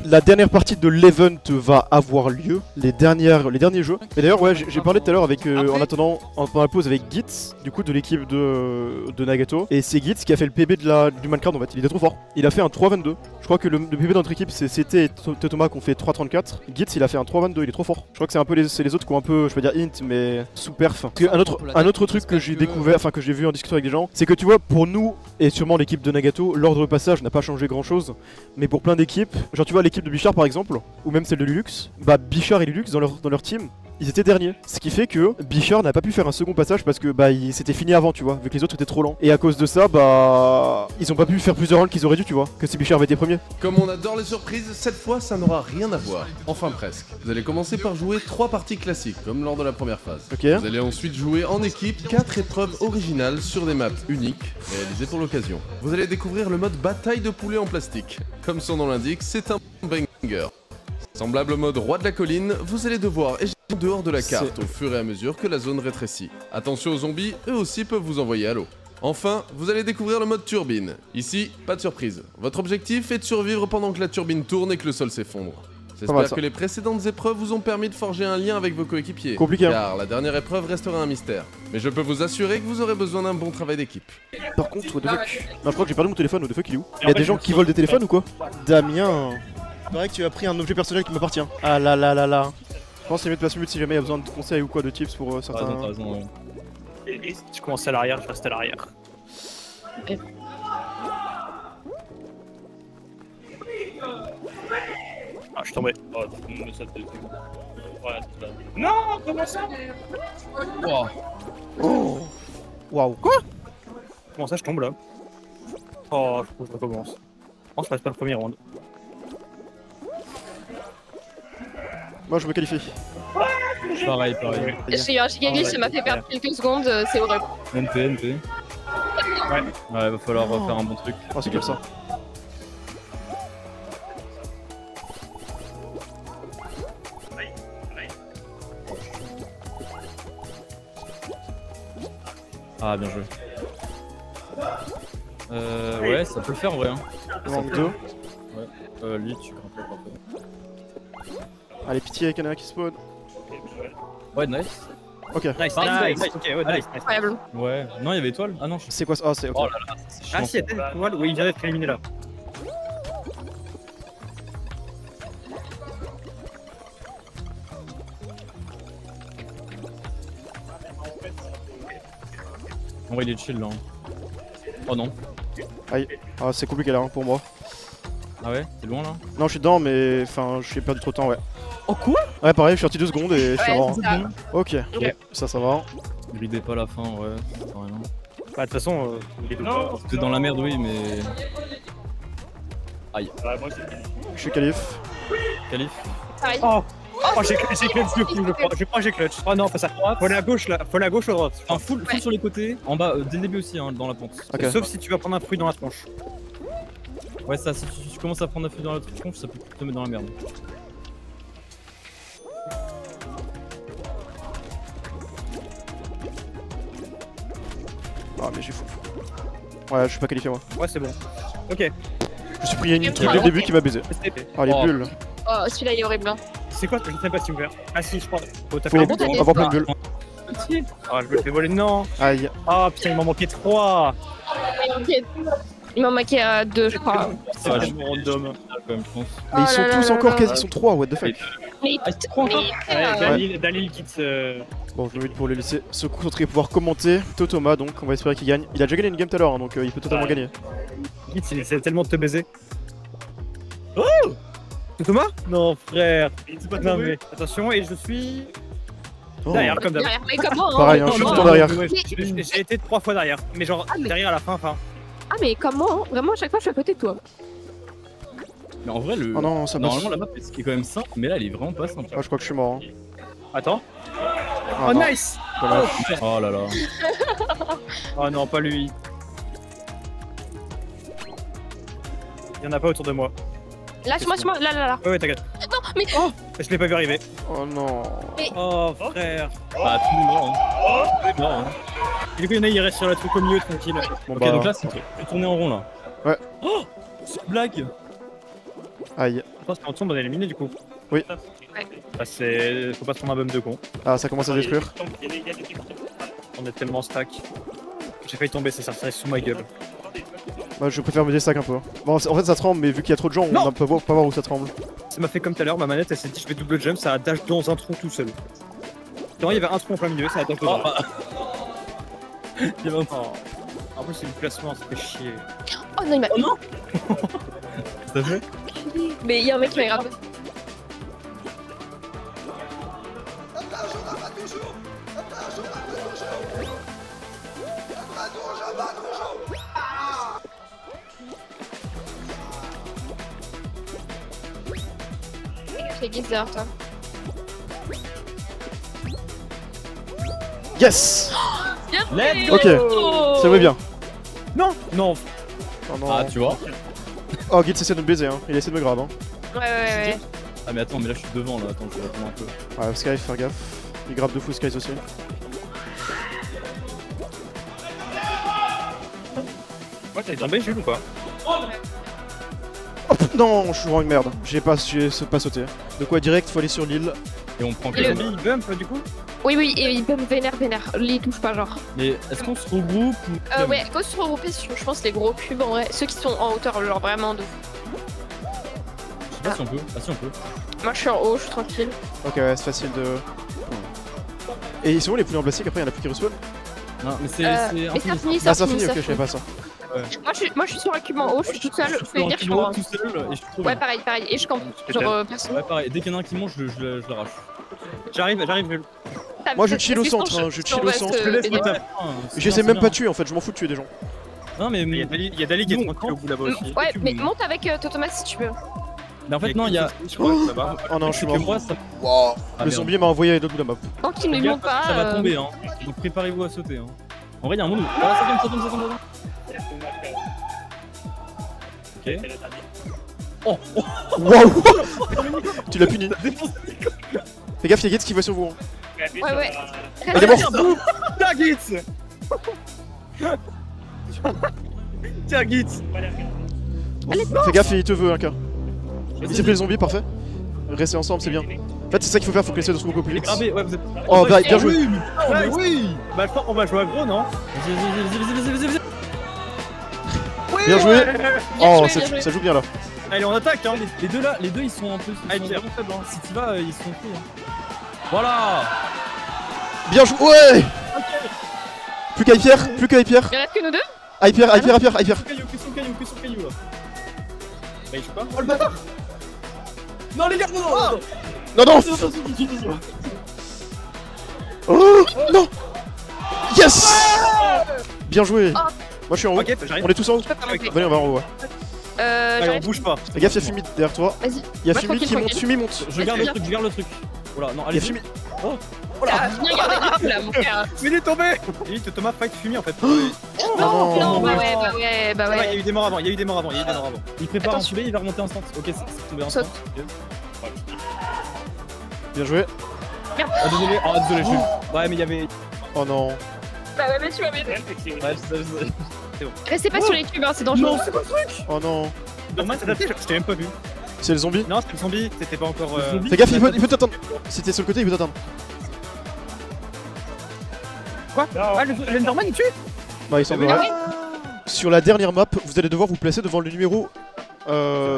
La dernière partie de l'event va avoir lieu, les derniers jeux. Et d'ailleurs ouais j'ai parlé tout à l'heure avec en attendant pendant la pause avec Gitz, du coup de l'équipe de Nagato. Et c'est Gitz qui a fait le PB du Minecraft en fait, il était trop fort. Il a fait un 3.22. Je crois que le PB de notre équipe c'est CT et Totoma qui ont fait 3.34. Gitz il a fait un 3.22, il est trop fort. Je crois que c'est un peu les autres qui ont un peu, je vais dire int mais sous-perf. Un autre truc que j'ai découvert, enfin que j'ai vu en discutant avec des gens, c'est que tu vois pour nous et sûrement l'équipe de Nagato, l'ordre de passage n'a pas changé grand chose. Mais pour plein d'équipes, genre tu vois l'équipe de Bichard par exemple, ou même celle de Lulux, bah Bichard et Lulux dans leur team, ils étaient derniers. Ce qui fait que Bichard n'a pas pu faire un second passage parce que bah c'était fini avant tu vois, vu que les autres étaient trop lents. Et à cause de ça, bah ils ont pas pu faire plusieurs rounds qu'ils auraient dû tu vois, que si Bichard avait été premier. Comme on adore les surprises, cette fois ça n'aura rien à voir. Enfin presque. Vous allez commencer par jouer 3 parties classiques, comme lors de la première phase. Ok. Vous allez ensuite jouer en équipe 4 épreuves originales sur des maps uniques, réalisées pour l'occasion. Vous allez découvrir le mode bataille de poulet en plastique. Comme son nom l'indique, c'est un banger. Semblable au mode roi de la colline, vous allez devoir échapper en dehors de la carte au fur et à mesure que la zone rétrécit. Attention aux zombies, eux aussi peuvent vous envoyer à l'eau. Enfin, vous allez découvrir le mode turbine. Ici, pas de surprise. Votre objectif est de survivre pendant que la turbine tourne et que le sol s'effondre. J'espère que les précédentes épreuves vous ont permis de forger un lien avec vos coéquipiers. Compliqué, hein. Car la dernière épreuve restera un mystère. Mais je peux vous assurer que vous aurez besoin d'un bon travail d'équipe. Par contre, what the fuck. Non, je crois que j'ai perdu mon téléphone, what the fuck il est où? Il y a des gens qui volent des téléphones ou quoi? Damien, il paraît que tu as pris un objet personnel qui m'appartient. Ah là là là là. Je pense que c'est mieux de passer mute si jamais il y a besoin de conseils ou quoi, de tips pour certains. T'as raison, ouais. Et si tu commences à l'arrière, je reste à l'arrière. Ah, je suis tombé. Oh, ça te fait. Voilà, c'est ça. Non, comment ça? Oh. Waouh. Quoi? Comment ça, je tombe là? Oh, je trouve que je recommence. Oh, je passe pas le premier round. Moi je me qualifie. Pareil. J'ai eu un giga glitch, ça m'a fait perdre quelques secondes, c'est horrible. NP. Ouais, va falloir refaire un bon truc. Oh, c'est comme ça. Ah, bien joué. Ouais, ça peut le faire en vrai. Hein. Manque 2. Ouais, lui, tu grimpes parfait. Allez, pitié, il y en a un qui spawn. Ouais, nice. Ok. Nice, ok, ouais, nice. Incroyable. Ouais, non, il y avait étoile. Ah non, je sais. C'est quoi ça? Ah, c'est ok. Oh là là, c'est chiant. Ah, si, il y a étoile, oui, il vient d'être éliminé là. En vrai, il est chill là. Oh non. Aïe. Ah, c'est compliqué là hein, pour moi. Ah ouais, t'es loin là? Non, je suis dedans, mais enfin, j'ai perdu trop de temps, ouais. Oh quoi? Ouais, pareil, je suis sorti 2 secondes et je suis Ouais, mort. c'est ça. Ok, ça va. Bridez pas la fin, ouais, c'est pas rien. Bah, de toute façon, il est Parce que dans la merde, oui, mais. Aïe. Je suis qualif. Calif. Pareil. Oh, j'ai clutch le coup, je crois. Je crois que j'ai clutch. Oh non, pas ça. Faut la gauche là, faut la gauche ou droite. Enfin, full sur les côtés. En bas, dès le début aussi, hein, dans la pente. Ok. Sauf si tu vas prendre un fruit dans la tronche. Ouais, ça, si tu commences à prendre un feu dans la tronche, ça peut te mettre dans la merde. Ah, mais j'ai fou. Ouais, je suis pas qualifié moi. Ouais, c'est bon. Ok. Je suis pris une kill dès le début qui m'a baisé. Ah, les bulles. Oh, celui-là il est horrible. C'est quoi? Je ne sais pas si ouvert. Ah si, je crois. Faut Faut taper. avoir plein de bulles. Ah, je me fais voler, non. Aïe. Ah putain, il m'en manquait 3. Il m'en manquait 2, je crois. C'est vraiment random. Quand même, je pense. Mais ils sont là tous là encore là quasi, là. ils sont 3, what the fuck. Mais Dalil quitte. Bon, je me mets pour le laisser se concentrer et pouvoir commenter. Totoma, donc on va espérer qu'il gagne. Il a déjà gagné une game tout à l'heure, hein, donc il peut totalement gagner. Quitte, il essaie tellement de te baiser. Oh Thomas? Non, frère. Non, mais attention, et je suis. Oh. Derrière, comme d'hab. mais comment Pareil, hein, je suis tout le temps derrière. Ouais, j'ai été 3 fois derrière, mais genre derrière à la fin. Ah mais comment? Vraiment, à chaque fois je suis à côté de toi. Mais en vrai, le. Oh non, ça passe. Normalement, la map, ce qui est quand même simple, mais là, elle est vraiment pas simple. Ah, je crois que je suis mort. Hein. Attends. Oh nice. Dommage. Oh là là. Oh non, pas lui. Il y en a pas autour de moi. Lâche-moi, là. Ouais, t'inquiète. Non, mais. Oh, je l'ai pas vu arriver. Oh non. Oh frère. Bah, tout le monde mort. Hein. Tout le monde mort. Hein. Et du coup, il y en a, il reste sur la truc au milieu, tranquille. Bon, Ok, bah, donc là, c'est tourner en rond là. Ouais. Oh, c'est une blague. Aïe. Je pense qu'en dessous, on va éliminer du coup. Oui. Bah, c'est. Faut pas se prendre un bum de con. Ah, ça commence à détruire. On est tellement stack. J'ai failli tomber, ça reste sous ma gueule. Moi, je préfère me déstack un peu. Bon, en fait, ça tremble, mais vu qu'il y a trop de gens, on Non. peut pas voir où ça tremble. Ça m'a fait comme tout à l'heure, ma manette elle s'est dit je vais double jump, ça a dash dans un trou tout seul. Non, il y avait un trou en plein milieu, ça a dash dedans. Il y avait un Oh. En plus, c'est le placement, ça fait chier. Oh non, il m'a. Oh non. Ça fait. Mais il y a un mec qui m'a grave. Fais guise derrière toi. Yes. Bien Let's fait. go. Ok. Ça va bien. Non. Non. Oh non. Ah, tu vois. Oh, Guild essaie de me baiser, hein. Il essaie de me grab, hein. Ouais. Ah, mais attends, mais là je suis devant là. Attends, je vais attendre un peu. Ouais, Sky, faire gaffe. Il grabe de fou Sky aussi. Ouais, t'es tombé, Jules ou pas? Oh non, je suis vraiment une merde. J'ai pas sauté. De quoi direct, faut aller sur l'île. Et on prend que Et le le- Il bump du coup? Oui, et il peut me vénère. Il touche pas, genre. Mais est-ce qu'on se regroupe ou... Ouais, faut se regrouper sur, je pense, les gros cubes en vrai. Ceux qui sont en hauteur, genre vraiment de fou. Je sais pas si on peut. Ah, si on peut. Moi, je suis en haut, je suis tranquille. Ok, ouais, c'est facile de. Et ils sont où les poulies en plastique? Après, y'en a plus qui respawn? Non, mais c'est Mais infiniment. ça finit, Ah, ça ça finit, finit, ça ok, je savais finit. pas ça. Moi, je suis sur un cube en haut, je suis toute seule. Je Je suis peux en dire, je kilo comprends. tout seul et je suis trop Ouais, bien. pareil. Et je campe. Genre, personne. Ouais, pareil. Dès qu'il y en a un qui mange, je l'arrache. J'arrive, Jules. Moi, je chill au centre, hein, je chill au centre. J'essaie même pas de tuer en fait, je m'en fous de tuer des gens. Non, mais. Il y a Dali qui est tranquille au bout là-bas aussi. Ouais, mais monte avec Thomas si tu veux. Mais en fait, non, il y a. Oh non, je suis que mort. moi, ça. Wow. Ah, Le merde. zombie m'a envoyé à l'autre bout de la map. Tant qu'il ne Gars, monte pas. Ça va tomber, hein. Donc préparez-vous à sauter, hein. En vrai, il y a un monde où. Ah, ça tombe. Ok. Oh, Waouh. Tu l'as puni. Fais gaffe, y'a Gates qui va sur vous. Hein. Ouais. Il est mort. Tiens, Gitz. Tiens, Gitz. Fais gaffe, il te veut un cas. Il s'est pris le zombie, parfait. Restez ensemble, c'est bien. En fait, c'est ça qu'il faut faire, faut que essayer de se regrouper au plus vite. Grabé, ouais, vous êtes. Oh, bah, bien joué. Oui. Bah, je pense qu'on va jouer à gros, non? Vas-y. Bien joué. Oh, bien joué. ça joue bien là. Allez, on attaque, hein. Les deux là, les deux ils sont un peu. Allez, Ils sont tiens. vraiment faibles, hein. Si tu vas, ils sont pris. Hein. Voilà. Bien joué. Ouais. Plus qu'Hyper, plus qu'Hyper. Il reste que nous deux. Hyper. Que son caillou là. Bah, il joue pas. Oh le bâtard. Non les gars, non. Non. Oh non. Yes. Bien joué. Moi je suis en haut. Ok, j'arrive. On est tous en haut. Je peux pas monter. Venez, on va en haut. Ouais. Allez, on J'arrive. bouge pas. Fais gaffe, y'a Fumi derrière toi. Vas-y. Y'a Ouais, Fumi qui tranquille, monte. tranquille. Fumi monte. Je garde le truc. Voilà, non, allez. Y'a Fumi. Ah, viens garder le coup là, mon gars. Mais il est tombé. Limite, Thomas fight Fumi en fait. Non, bah ouais. Il y a eu des morts avant. Il prépare un subé, il va remonter instant. Ok, c'est tombé instant. Saute. Bien joué. Ah désolé, je suis. Ouais, mais il y avait. Oh non. Bah ouais, mais tu vas m'aider. Ouais, je sais. Restez pas sur les cubes, hein, c'est dangereux. Non, c'est pas le truc. Oh non. Normal, c'est adapté, je t'ai même pas vu. C'est le zombie. Non, c'était le zombie, c'était pas encore. Fais gaffe, il peut t'attendre. Si t'es sur le côté, il peut t'attendre. Quoi? Ah, le Enderman il tue? Bah, il semblerait. Ah Sur la dernière map, vous allez devoir vous placer devant le numéro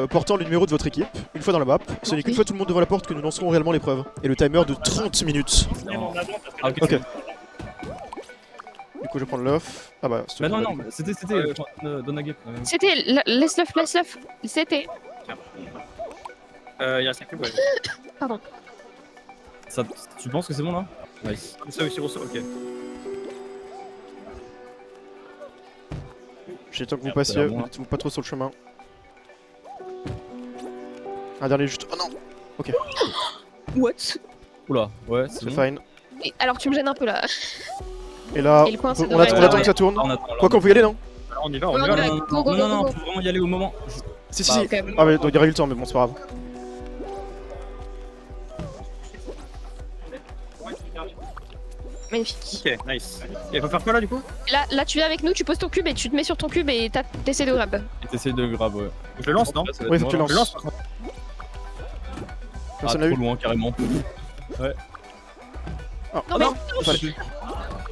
portant le numéro de votre équipe. Une fois dans la map, ce n'est qu'une fois tout le monde devant la porte que nous lancerons réellement l'épreuve. Et le timer de 30 minutes. Ah, Ok. Du coup, je vais prendre l'off. Ah bah, Bah non, c'était. Donagep. C'était. Laisse-le. C'était. Il reste un cube, ouais. Pardon. Ça, tu penses que c'est bon là? Nice. Ça aussi, ok. J'ai le temps que vous Merde, passiez, ça a l'air vous pas trop sur le chemin. Un dernier juste. Oh non. What? Oula, ouais, C'est c'est bon. fine. Alors tu me gênes un peu là. Et là, Et le coin, ça on devrait attend être- que ça tourne. On attend, Quoi qu'on peut y aller, non? Alors, on y va, on Ouais, y on va. y va. Non, Go, go, non, go, non, go. faut vraiment y aller au moment. Si, si, Bah, si. ok. Ah, mais il y aurait eu le temps, mais bon, c'est pas grave. Magnifique. Ok, nice. Et faut faire quoi là du coup? Là, tu viens avec nous, tu poses ton cube et tu te mets sur ton cube et t'essaies de grab. Et t'essayes de grab, ouais. Je le lance, non? Là, ça va Oui, être faut que tu moi, Je là. lances. lance. par contre. Ah, Personne n'a trop eu. loin, carrément. Ouais. Ah, Non mais fallait.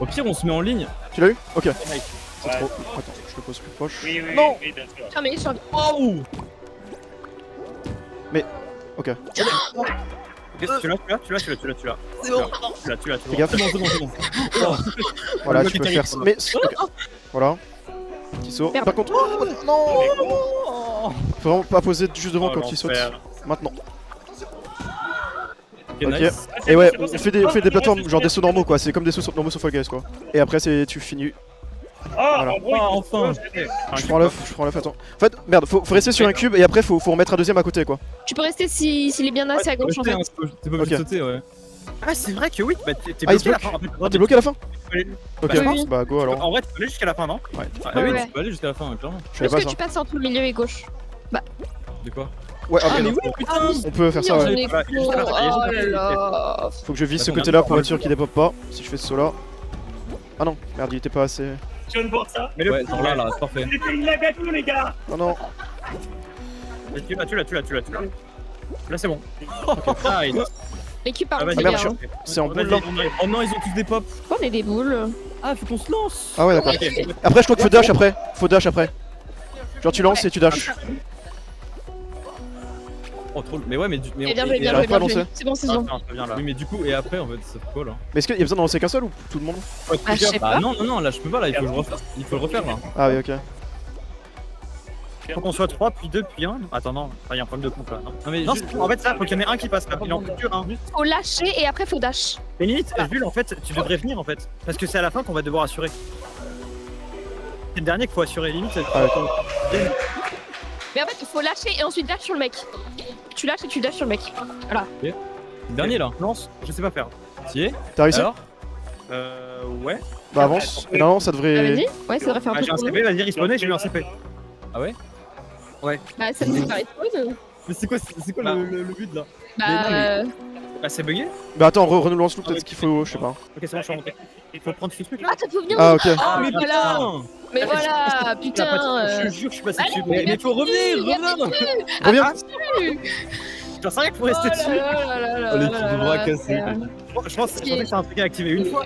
Au pire, on se met en ligne. Tu l'as eu? Ok. Nice. C'est trop. Attends, je le pose plus proche. Oui, oui, Non. oui, bien sûr. tiens mais sur... Oh Ok. Ok, tu l'as. C'est bon. Fais gaffe. C'est bon. Oh. Voilà, Le tu peux bloc faire. est Mais. ok. Voilà. Petit saut. Merde. Par contre. Oh, non! Faut vraiment pas poser juste devant quand il saute. Maintenant. Ok, Ok. nice. Et ouais, on fait des plateformes, genre des sauts normaux quoi. C'est comme des sauts normaux sur Fall Guys quoi. Et après, tu finis. Voilà. Ah, enfin. Je prends l'œuf, attends. En fait, merde, faut rester sur un cube et après, faut remettre un deuxième à côté quoi. Tu peux rester s'il est bien assez à gauche en fait. T'es pas obligé de Ok. sauter, ouais. Ah, c'est vrai que oui, bah t'es Ah, il bloqué à la se fin. En fait, Ah, t'es bloqué à la fin? Ok, Bah, je bah go alors. En vrai, tu peux aller jusqu'à la fin, non? Ouais. Ah, Ah oui, ouais. tu peux aller jusqu'à la fin, clairement. Je savais Est-ce pas que ça. tu passes entre le milieu et gauche? De quoi? Ouais, Ah, ok, mais non. oui, putain. On peut faire ça, On ouais. est Voilà, il y a juste faux. la fin, il y a juste Oh la là fin. là. Faut que je vise ce Attends, côté-là pour être sûr qu'il dépop pas. Si je fais ce saut là. Ah non, merde, il était pas assez. Tu viens de voir ça? Ouais, genre là, parfait. C'était une lagatou, les gars! Non, non. Tu l'as. Là, c'est bon. Ah, il L'équipe Ah, part vas-y, bien. merde, hein. C'est en Vas-y, boule là. Oh non, ils ont tous des pops. Pourquoi on est des boules? Ah, faut qu'on se lance. Ah ouais, d'accord. Après, je crois qu'il faut dash après. Faut dash après. Genre, tu lances et tu dash. Oh, trop. Mais ouais, mais du. Eh bien et- joué, et- bien j'arrive joué, pas à bien joué. lancer. C'est bon, c'est bon. Viens là. Oui, mais du coup, et après, en fait, ça fait quoi là? Mais est-ce qu'il y a besoin d'en lancer qu'un seul ou tout le monde? Ah, je sais Bah pas. non, là, je peux pas, là, il faut le refaire là. Ah oui, ok. Faut qu'on soit 3, puis 2, puis 1. Attends, non, il y a un problème de compte là. Non, mais Non, juste- en fait, ça, faut qu'il y en ait un qui passe là. Il en faut que un. Faut lâcher et après faut dash. Mais limite, Jules, en fait, tu devrais venir en fait. Parce que c'est à la fin qu'on va devoir assurer. C'est le dernier qu'il faut assurer, limite. Ah, ok. Mais en fait, faut lâcher et ensuite dash sur le mec. Tu lâches et tu dash sur le mec. Voilà. le dernier là. Lance, je sais pas faire. Tu y es? T'as réussi? Alors? Ouais. Bah avance. Et non, ça Ah, devrait. vas-y. Ouais, ça devrait faire un Ah, peu j'ai un de CP, vas-y, respawnez, j'ai eu un CP. Ah ouais? Bah, ça me fait pas respawn. Mais c'est quoi Bah. le but là? Bah, Bah, c'est bugué. Bah attends, relance-le peut-être qu'il faut, je sais pas. Ok, c'est bon, je suis remonté. Il faut prendre ce truc là. ah, ça faut venir. Ah ok. Ah, mais voilà. putain! Mais voilà, putain. Je te jure, je suis passé dessus. Mais faut revenir! Reviens. J'en sais rien qu'il faut rester dessus. Oh, l'équipe de bras cassés. Je pense que c'est un truc à activer une fois.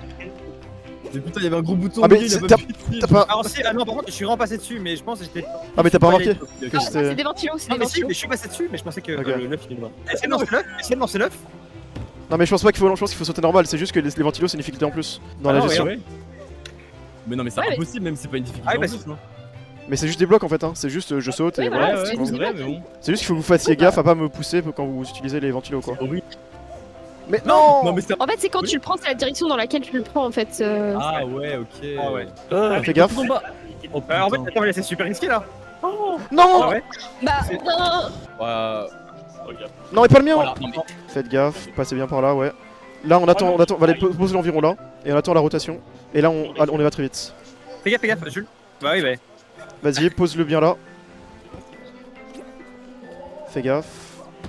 Mais putain, il y avait un gros bouton. Ah, mais au milieu, il a c'est- pas pu tirer. T'as pas. Alors, si, ah non, par contre, je suis vraiment passé dessus, mais je pense que j'étais. Ah mais t'as pas remarqué Non, que Non, c'était. c'est des ventilos, c'est des mais si, ventilos. mais je suis passé dessus, mais je pensais que Ok. le 9 il est loin. Essayez de lancer l'œuf. Non mais je pense pas qu'il faut, je pense qu'il faut sauter normal. C'est juste que les ventilos c'est une difficulté en plus dans Ah la non, gestion. Ouais. Mais non, mais c'est Ouais, mais- impossible, même si c'est pas une difficulté. Ah, en bah, plus, non? Mais c'est juste des blocs en fait. Hein. C'est juste je saute et Oui, voilà. voilà, Ouais, c'est ouais, juste c'est des vrai, blocs. mais bon. C'est juste qu'il faut que vous fassiez gaffe à pas me pousser quand vous utilisez les ventilos quoi. Horrible. Mais non. Non, mais c'est. En fait, c'est quand tu le prends, c'est la direction dans laquelle tu le prends en fait. Ah ouais, ok. Ah ouais. Fais gaffe. En bas. Oh En fait, putain. attends, mais là, c'est super risqué là. Non. Ah ouais. Bah, non. Ouais. Non mais pas le mien. Voilà, non, mais. Faites gaffe, passez bien par là, ouais. Là on attend, on va aller poser l'environ là, et on attend la rotation. Et là on y va très vite. Fais gaffe, Jules. Bah oui, bah. Vas-y, pose-le bien là. Fais gaffe.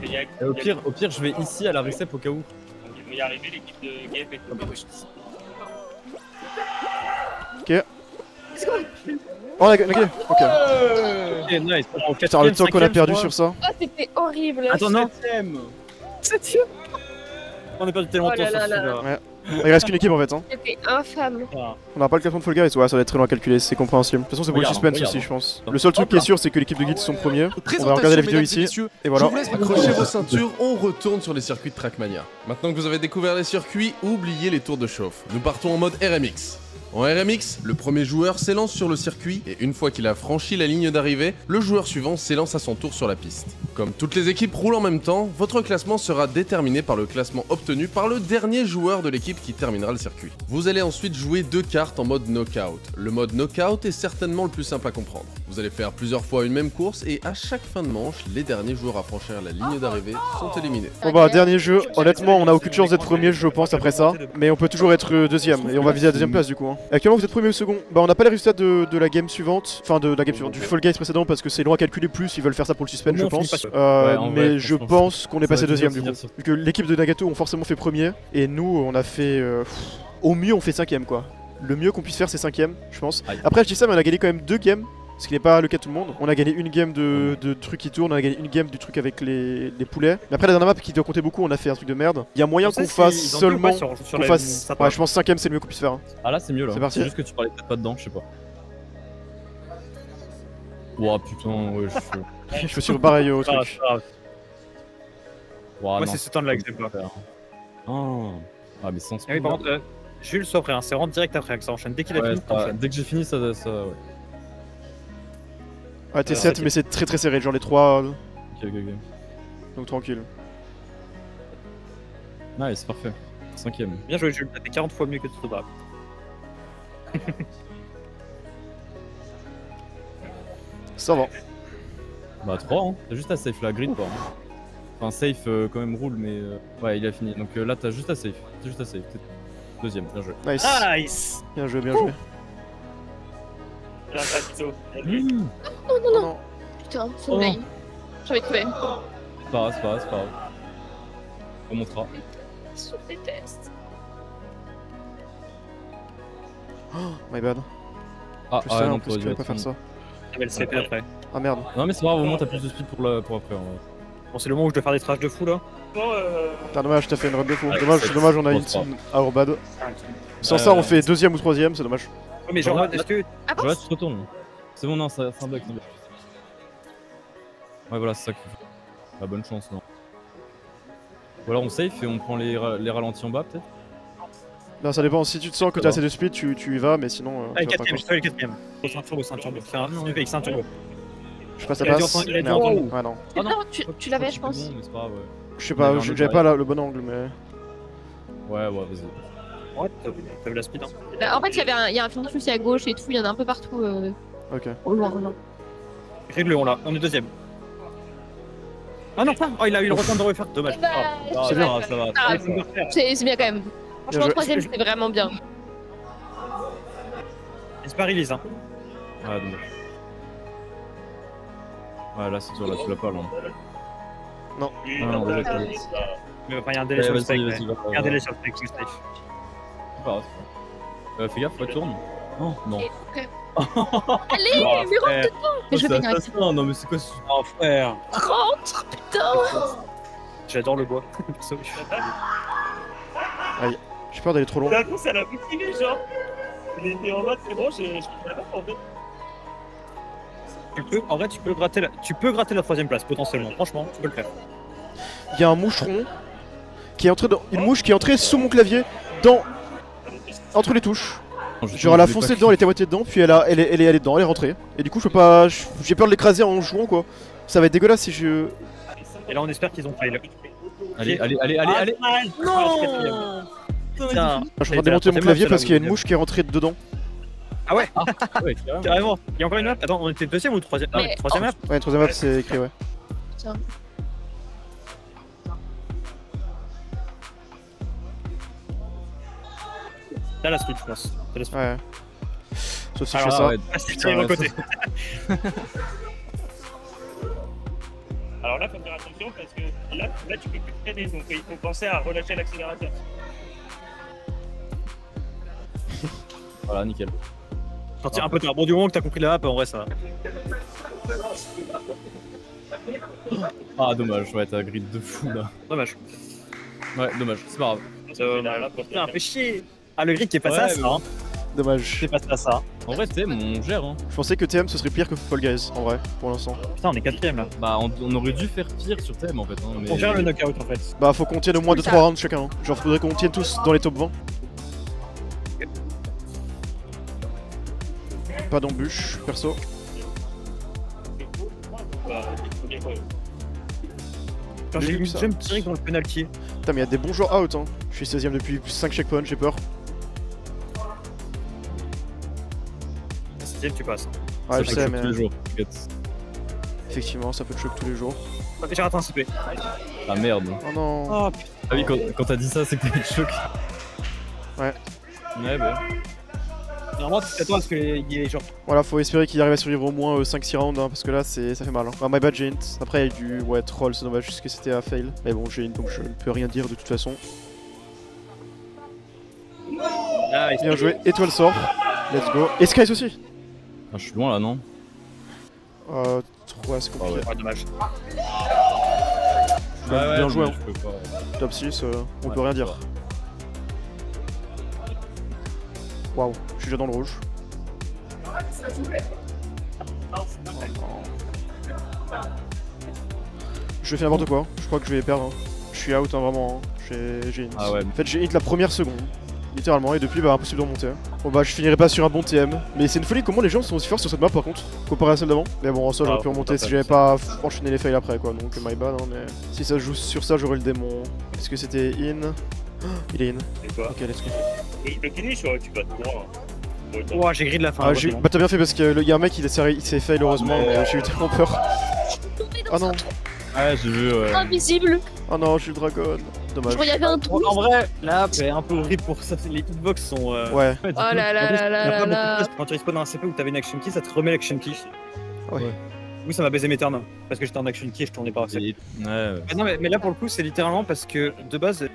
Et au pire, je vais ici à la recep au cas où. On va y arriver, l'équipe de GF et tout. Oh ok, ok. Ok, nice. Putain, le temps qu'on a perdu sur ça. Oh, c'était horrible. Attends, non. 7ème. On a perdu tellement de Oh temps là sur là celui-là. Il reste qu'une équipe en fait. Hein. C'était infâme. On n'a pas le classement de Fall Guys, ouais, ça va être très loin à calculer, c'est compréhensible. De toute façon, c'est pour le Regarde, suspense regarde. aussi, je pense. Le seul truc qui est sûr, c'est que l'équipe de Guild sont premiers. On va regarder la vidéo ici, et voilà. Je vous laisse accrocher vos ceintures, on retourne sur les circuits de Trackmania. Maintenant que vous avez découvert les circuits, oubliez les tours de chauffe. Nous partons en mode RMX. En RMX, le premier joueur s'élance sur le circuit et une fois qu'il a franchi la ligne d'arrivée, le joueur suivant s'élance à son tour sur la piste. Comme toutes les équipes roulent en même temps, votre classement sera déterminé par le classement obtenu par le dernier joueur de l'équipe qui terminera le circuit. Vous allez ensuite jouer 2 cartes en mode knockout. Le mode knockout est certainement le plus simple à comprendre. Vous allez faire plusieurs fois une même course et à chaque fin de manche, les derniers joueurs à franchir la ligne d'arrivée sont éliminés. Bon bah dernier jeu, honnêtement on a aucune chance d'être premier je pense après ça, mais on peut toujours être deuxième et on va viser la deuxième place du coup. Hein. Actuellement vous êtes premier ou second, bah on n'a pas les résultats de la game suivante, enfin de la game suivante, du Fall Guys précédent parce que c'est long à calculer plus, ils veulent faire ça pour le suspense je pense. Mais je pense qu'on est passé deuxième du coup. Vu que l'équipe de Nagato ont forcément fait premier et nous on a fait... au mieux on fait 5ème quoi. Le mieux qu'on puisse faire c'est 5ème je pense. Après je dis ça mais on a gagné quand même 2 games. Ce qui n'est pas le cas de tout le monde. On a gagné une game de trucs qui tournent, on a gagné une game du truc avec les poulets. Mais après la dernière map qui doit compter beaucoup, on a fait un truc de merde. Il y a moyen qu'on fasse seulement... qu'on fasse... Ouais je pense 5ème c'est le mieux qu'on puisse faire. Ah là c'est mieux là. C'est parti. C'est juste que tu parlais peut-être pas dedans, je sais pas. Ouah putain ouais je suis pareil au truc. Moi c'est ce temps là que j'aime pas. Ah mais sans par contre, Jules soit prêt, c'est rentre direct après que ça enchaîne. Dès qu'il a fini, dès que j'ai fini ça ouais. Ouais t'es 7 mais c'est très serré, genre les 3... Ok. Donc tranquille. Nice, parfait. 5ème. Bien joué Jules, t'as fait 40 fois mieux que tout drap. Ça va. Bah 3 hein, t'as juste à safe la grid quoi. Enfin safe quand même roule mais... Ouais il a fini, donc là t'as juste à safe. T'es juste à safe. Deuxième, bien joué. Nice. Nice. Bien joué, bien joué. Non. Putain, c'est une blague. J'ai envie de tuer. C'est pas grave. On montrera. Je déteste. My bad. Non, parce qu'il fallait pas faire ça. Le CP après. Ah merde. Non mais c'est pas grave, au moins t'as plus de speed pour après. Bon c'est le moment où je dois faire des trashs de fou là. Putain dommage, t'as fait une run de fou. Dommage on a une team à Orbad. Sans ça on fait 2ème ou 3ème, c'est dommage. Ouais mais genre est-ce que... Ah bon? Voilà tu te retournes. C'est bon non, c'est un bug. Ouais voilà c'est ça qu'il faut. La bonne chance non. Ou alors on safe et on prend les ralentis en bas peut-être. Non ça dépend, si tu te sens que t'as assez de speed tu y vas mais sinon... Allez 4ème, je fais le 4ème. C'est un turbo. C'est un turbo. Je passe la passe. Merde. Ouais non. Non, tu l'avais je pense. Je sais pas, j'avais pas le bon angle mais... Ouais vas-y. Ouais t'as vu la speed hein. En fait il y a un film aussi à gauche et tout, il y en a un peu partout. Ok. Au loin. Grid le on là, on est deuxième. Ah non, oh il a eu le retain de refaire, dommage. C'est bien. Ça va. C'est bien quand même. Franchement 3ème c'était vraiment bien. Il se parie hein. Ah dommage. Ouais là c'est dur, là tu l'as pas là. Non. Non déjà Mais il y a un délai sur le spec. Il y a un délai sur le spec, c'est safe. C'est pas grave. Fais gaffe, retourne. Oh non. Allez, mais rentre dedans. Mais je vais venir avec ça. Non mais c'est quoi ce... Oh frère. Rentre, putain. J'adore le bois. Aïe, j'ai peur d'aller trop loin. D'un coup ça l'a motivé genre. Il était en mode c'est bon, je peux pas en fait. En vrai tu peux gratter la 3ème place potentiellement, franchement tu peux le faire. Il y a un moucheron qui est entré dans... Une mouche qui est entrée sous mon clavier entre les touches. Genre elle a foncé dedans, elle était à moitié dedans, puis elle est allée dedans, elle est rentrée. Et du coup je peux pas... J'ai peur de l'écraser en jouant quoi. Ça va être dégueulasse si je... Et là on espère qu'ils ont fail. Allez. Non. Je suis en train de démonter mon clavier parce qu'il y a une mouche qui est rentrée dedans. Ah ouais. Ouais Carrément. Il y a encore une map. Attends, on était 2ème ou 3ème? Ah, 3ème map. Ouais, 3ème map c'est écrit ouais. Tiens. T'as la speed je pense. Ouais. Sauf si je fais ça. C'est de mon côté. Alors là faut faire attention parce que là tu peux plus traîner donc il faut penser à relâcher l'accélérateur. Voilà nickel. Sortir un peu tard. Bon du moment que t'as compris la map en vrai ça va. Ah dommage, ouais t'as la grid de fou là. Dommage. Ouais dommage, c'est pas grave. Putain fait chier. Ah le grid qui est passé à ça hein. Dommage. C'est passé à ça. En vrai TM on gère hein. Je pensais que TM ce serait pire que Fall Guys en vrai pour l'instant. Putain on est 4ème là. Bah on aurait dû faire pire sur TM en fait hein, mais... On gère le knockout en fait. Bah faut qu'on tienne au moins 2-3 rounds chacun hein. Genre faudrait qu'on tienne tous dans les top 20. pas d'embûche, perso. J'aime tirer dans le penalty. Putain, mais il y a des bons joueurs out, hein. Je suis 16ème depuis 5 checkpoints, j'ai peur. 6ème, tu passes. Ouais, je sais, mais. Tous les jours, t'inquiète. Effectivement, ça peut te choquer tous les jours. J'ai raté un CP. Ah merde. Oh non. Oh putain. Ah oui, quand t'as dit ça, c'est que t'as eu le choc. Ouais. Ouais, bah. Normalement, c'est toi parce que il est genre. Voilà, faut espérer qu'il arrive à survivre au moins 5-6 rounds, hein, parce que là, ça fait mal. Hein. Enfin, my bad, j'ai int. Après, il y a eu du. Ouais, troll, c'est dommage, juste que c'était à fail. Mais bon, j'ai int, donc je ne peux rien dire de toute façon. Ah, Bien joué, étoile sort. Let's go. Et Skies aussi. Ah, je suis loin là, non? Ouais, c'est compliqué. Ouais, dommage. Bien joué, hein. Je peux pas. Top 6, on peut rien dire. Waouh, je suis déjà dans le rouge. Je fais n'importe quoi, je crois que je vais perdre. Hein. Je suis out, hein, vraiment. Hein. J'ai int. Ah ouais. En fait, j'ai int la première seconde. Littéralement, et depuis, bah impossible de remonter. Bon bah je finirai pas sur un bon TM. Mais c'est une folie comment les gens sont aussi forts sur cette map par contre, comparé à celle d'avant. Mais bon, en soi j'aurais pu remonter si j'avais pas enchaîné les fails après quoi, donc my bad hein, mais si ça joue sur ça j'aurais le démon. Est-ce que c'était in? Il est in. Ok, let's go. Et le finish, tu vas te voir. Ouah, j'ai gris de la fin. Ah, bah t'as bien fait parce que y a un mec il s'est fail heureusement, mais j'ai eu tellement peur. Oh non. Ah, j'ai vu. Invisible. Oh non, je suis le dragon. Dommage. Je crois qu'il y avait un trou. En vrai, la map est un peu horrible pour ça. Les hitbox sont. Ouais. Oh là là là là là. Quand tu respawn dans un CP où t'avais une action key, ça te remet l'action key. Ouais. Oui, ça m'a baisé mes turns. Parce que j'étais en action key et je tournais pas. Ouais. Non, mais là pour le coup, c'est littéralement parce que de base.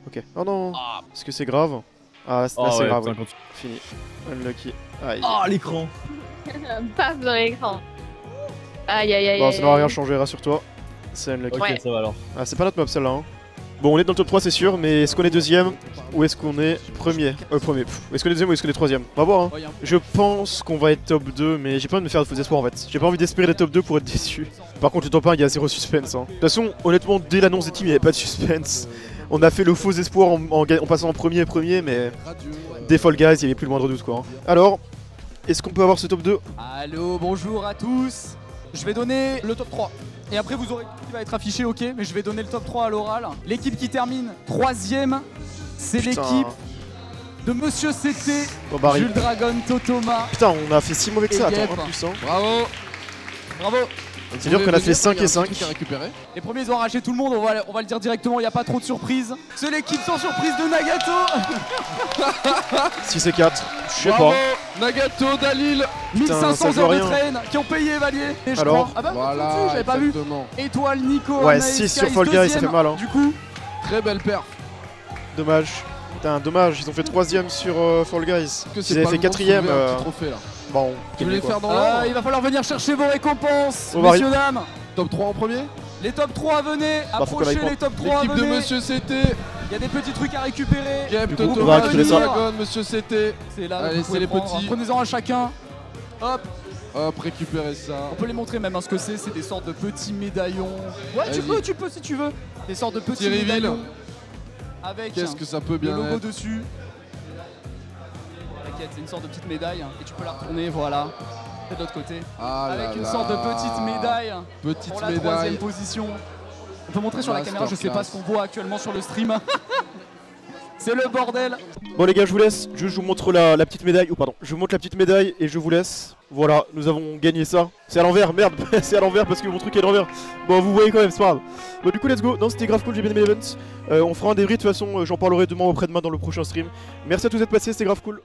Ok. Oh non. Est-ce que c'est grave? Ah, là c'est grave. Ouais. Fini. Unlucky. Aïe. Oh l'écran. Paf dans l'écran. Aïe aïe aïe. Bon, ça n'aura rien changé, rassure-toi. C'est unlucky. Ok, ça va alors. Ah, c'est pas notre map celle-là. Hein. Bon, on est dans le top 3, c'est sûr, mais est-ce qu'on est deuxième ou est-ce qu'on est premier? Premier. Est-ce qu'on est deuxième ou est-ce qu'on est troisième? On va voir. Hein. Je pense qu'on va être top 2, mais j'ai pas envie de me faire de faux espoirs en fait. J'ai pas envie d'espérer les top 2 pour être déçu. Par contre, le top 1, il y a zéro suspense. Hein. De toute façon, honnêtement, dès l'annonce des teams, il n'y avait pas de suspense. On a fait le faux espoir en passant en premier, mais des Fall Guys, il n'y avait plus le moindre doute quoi. Hein. Alors, est-ce qu'on peut avoir ce top 2? Allô, bonjour à tous. Je vais donner le top 3. Et après vous aurez qui va être affiché, ok, mais je vais donner le top 3 à l'oral. L'équipe qui termine 3ème, c'est l'équipe de Monsieur CT, Jules Dragon, Totoma. Putain, on a fait si mauvais que ça, attends, en plus. Hein. Bravo. Bravo. C'est dur qu'on a fait 5 et 5. Les premiers ils ont arraché tout le monde, on va le dire directement, il n'y a pas trop de surprises. C'est l'équipe sans surprise de Nagato. 6 et 4, je sais pas. Nagato, Dalil, 1500 heures de train qui ont payé Valier. Alors, ah bah voilà, j'avais pas vu. Étoile, Nico, ouais, 6 sur Fall Guys, ça fait mal. Hein. Du coup, très belle perf. Dommage. Putain, dommage, ils ont fait 3ème sur Fall Guys. Ils avaient fait 4ème. Bon, tu veux les faire dans l'ordre? Il va falloir venir chercher vos récompenses, messieurs, dames. Top 3 en premier? Les top 3 venez, approchez les top 3 l'équipe de Monsieur CT. Il y a des petits trucs à récupérer. Gap, Totoma, Dragon, Monsieur CT. C'est là, allez, c'est les petits. Prenez-en un chacun. Hop. Hop, récupérez ça. On peut les montrer même, hein, ce que c'est des sortes de petits médaillons. Ouais, tu peux si tu veux. Des sortes de petits médaillons. Avec qu'est-ce que ça peut bien le logo être dessus. T'inquiète, c'est une sorte de petite médaille et tu peux la retourner, voilà. De l'autre côté. Avec une sorte de petite médaille pour la 3ème position. On peut montrer sur la caméra, je sais pas ce qu'on voit actuellement sur le stream. C'est le bordel. Bon les gars, je vous laisse, je vous montre la petite médaille, je vous montre la petite médaille et je vous laisse. Voilà, nous avons gagné ça. C'est à l'envers, merde, c'est à l'envers parce que mon truc est à l'envers. Bon, vous voyez quand même, c'est pas grave. Bon, du coup, let's go. Non, c'était grave cool, j'ai bien aimé l'event. On fera un débrief, de toute façon, j'en parlerai demain ou après-demain dans le prochain stream. Merci à tous d'être passés, c'était grave cool.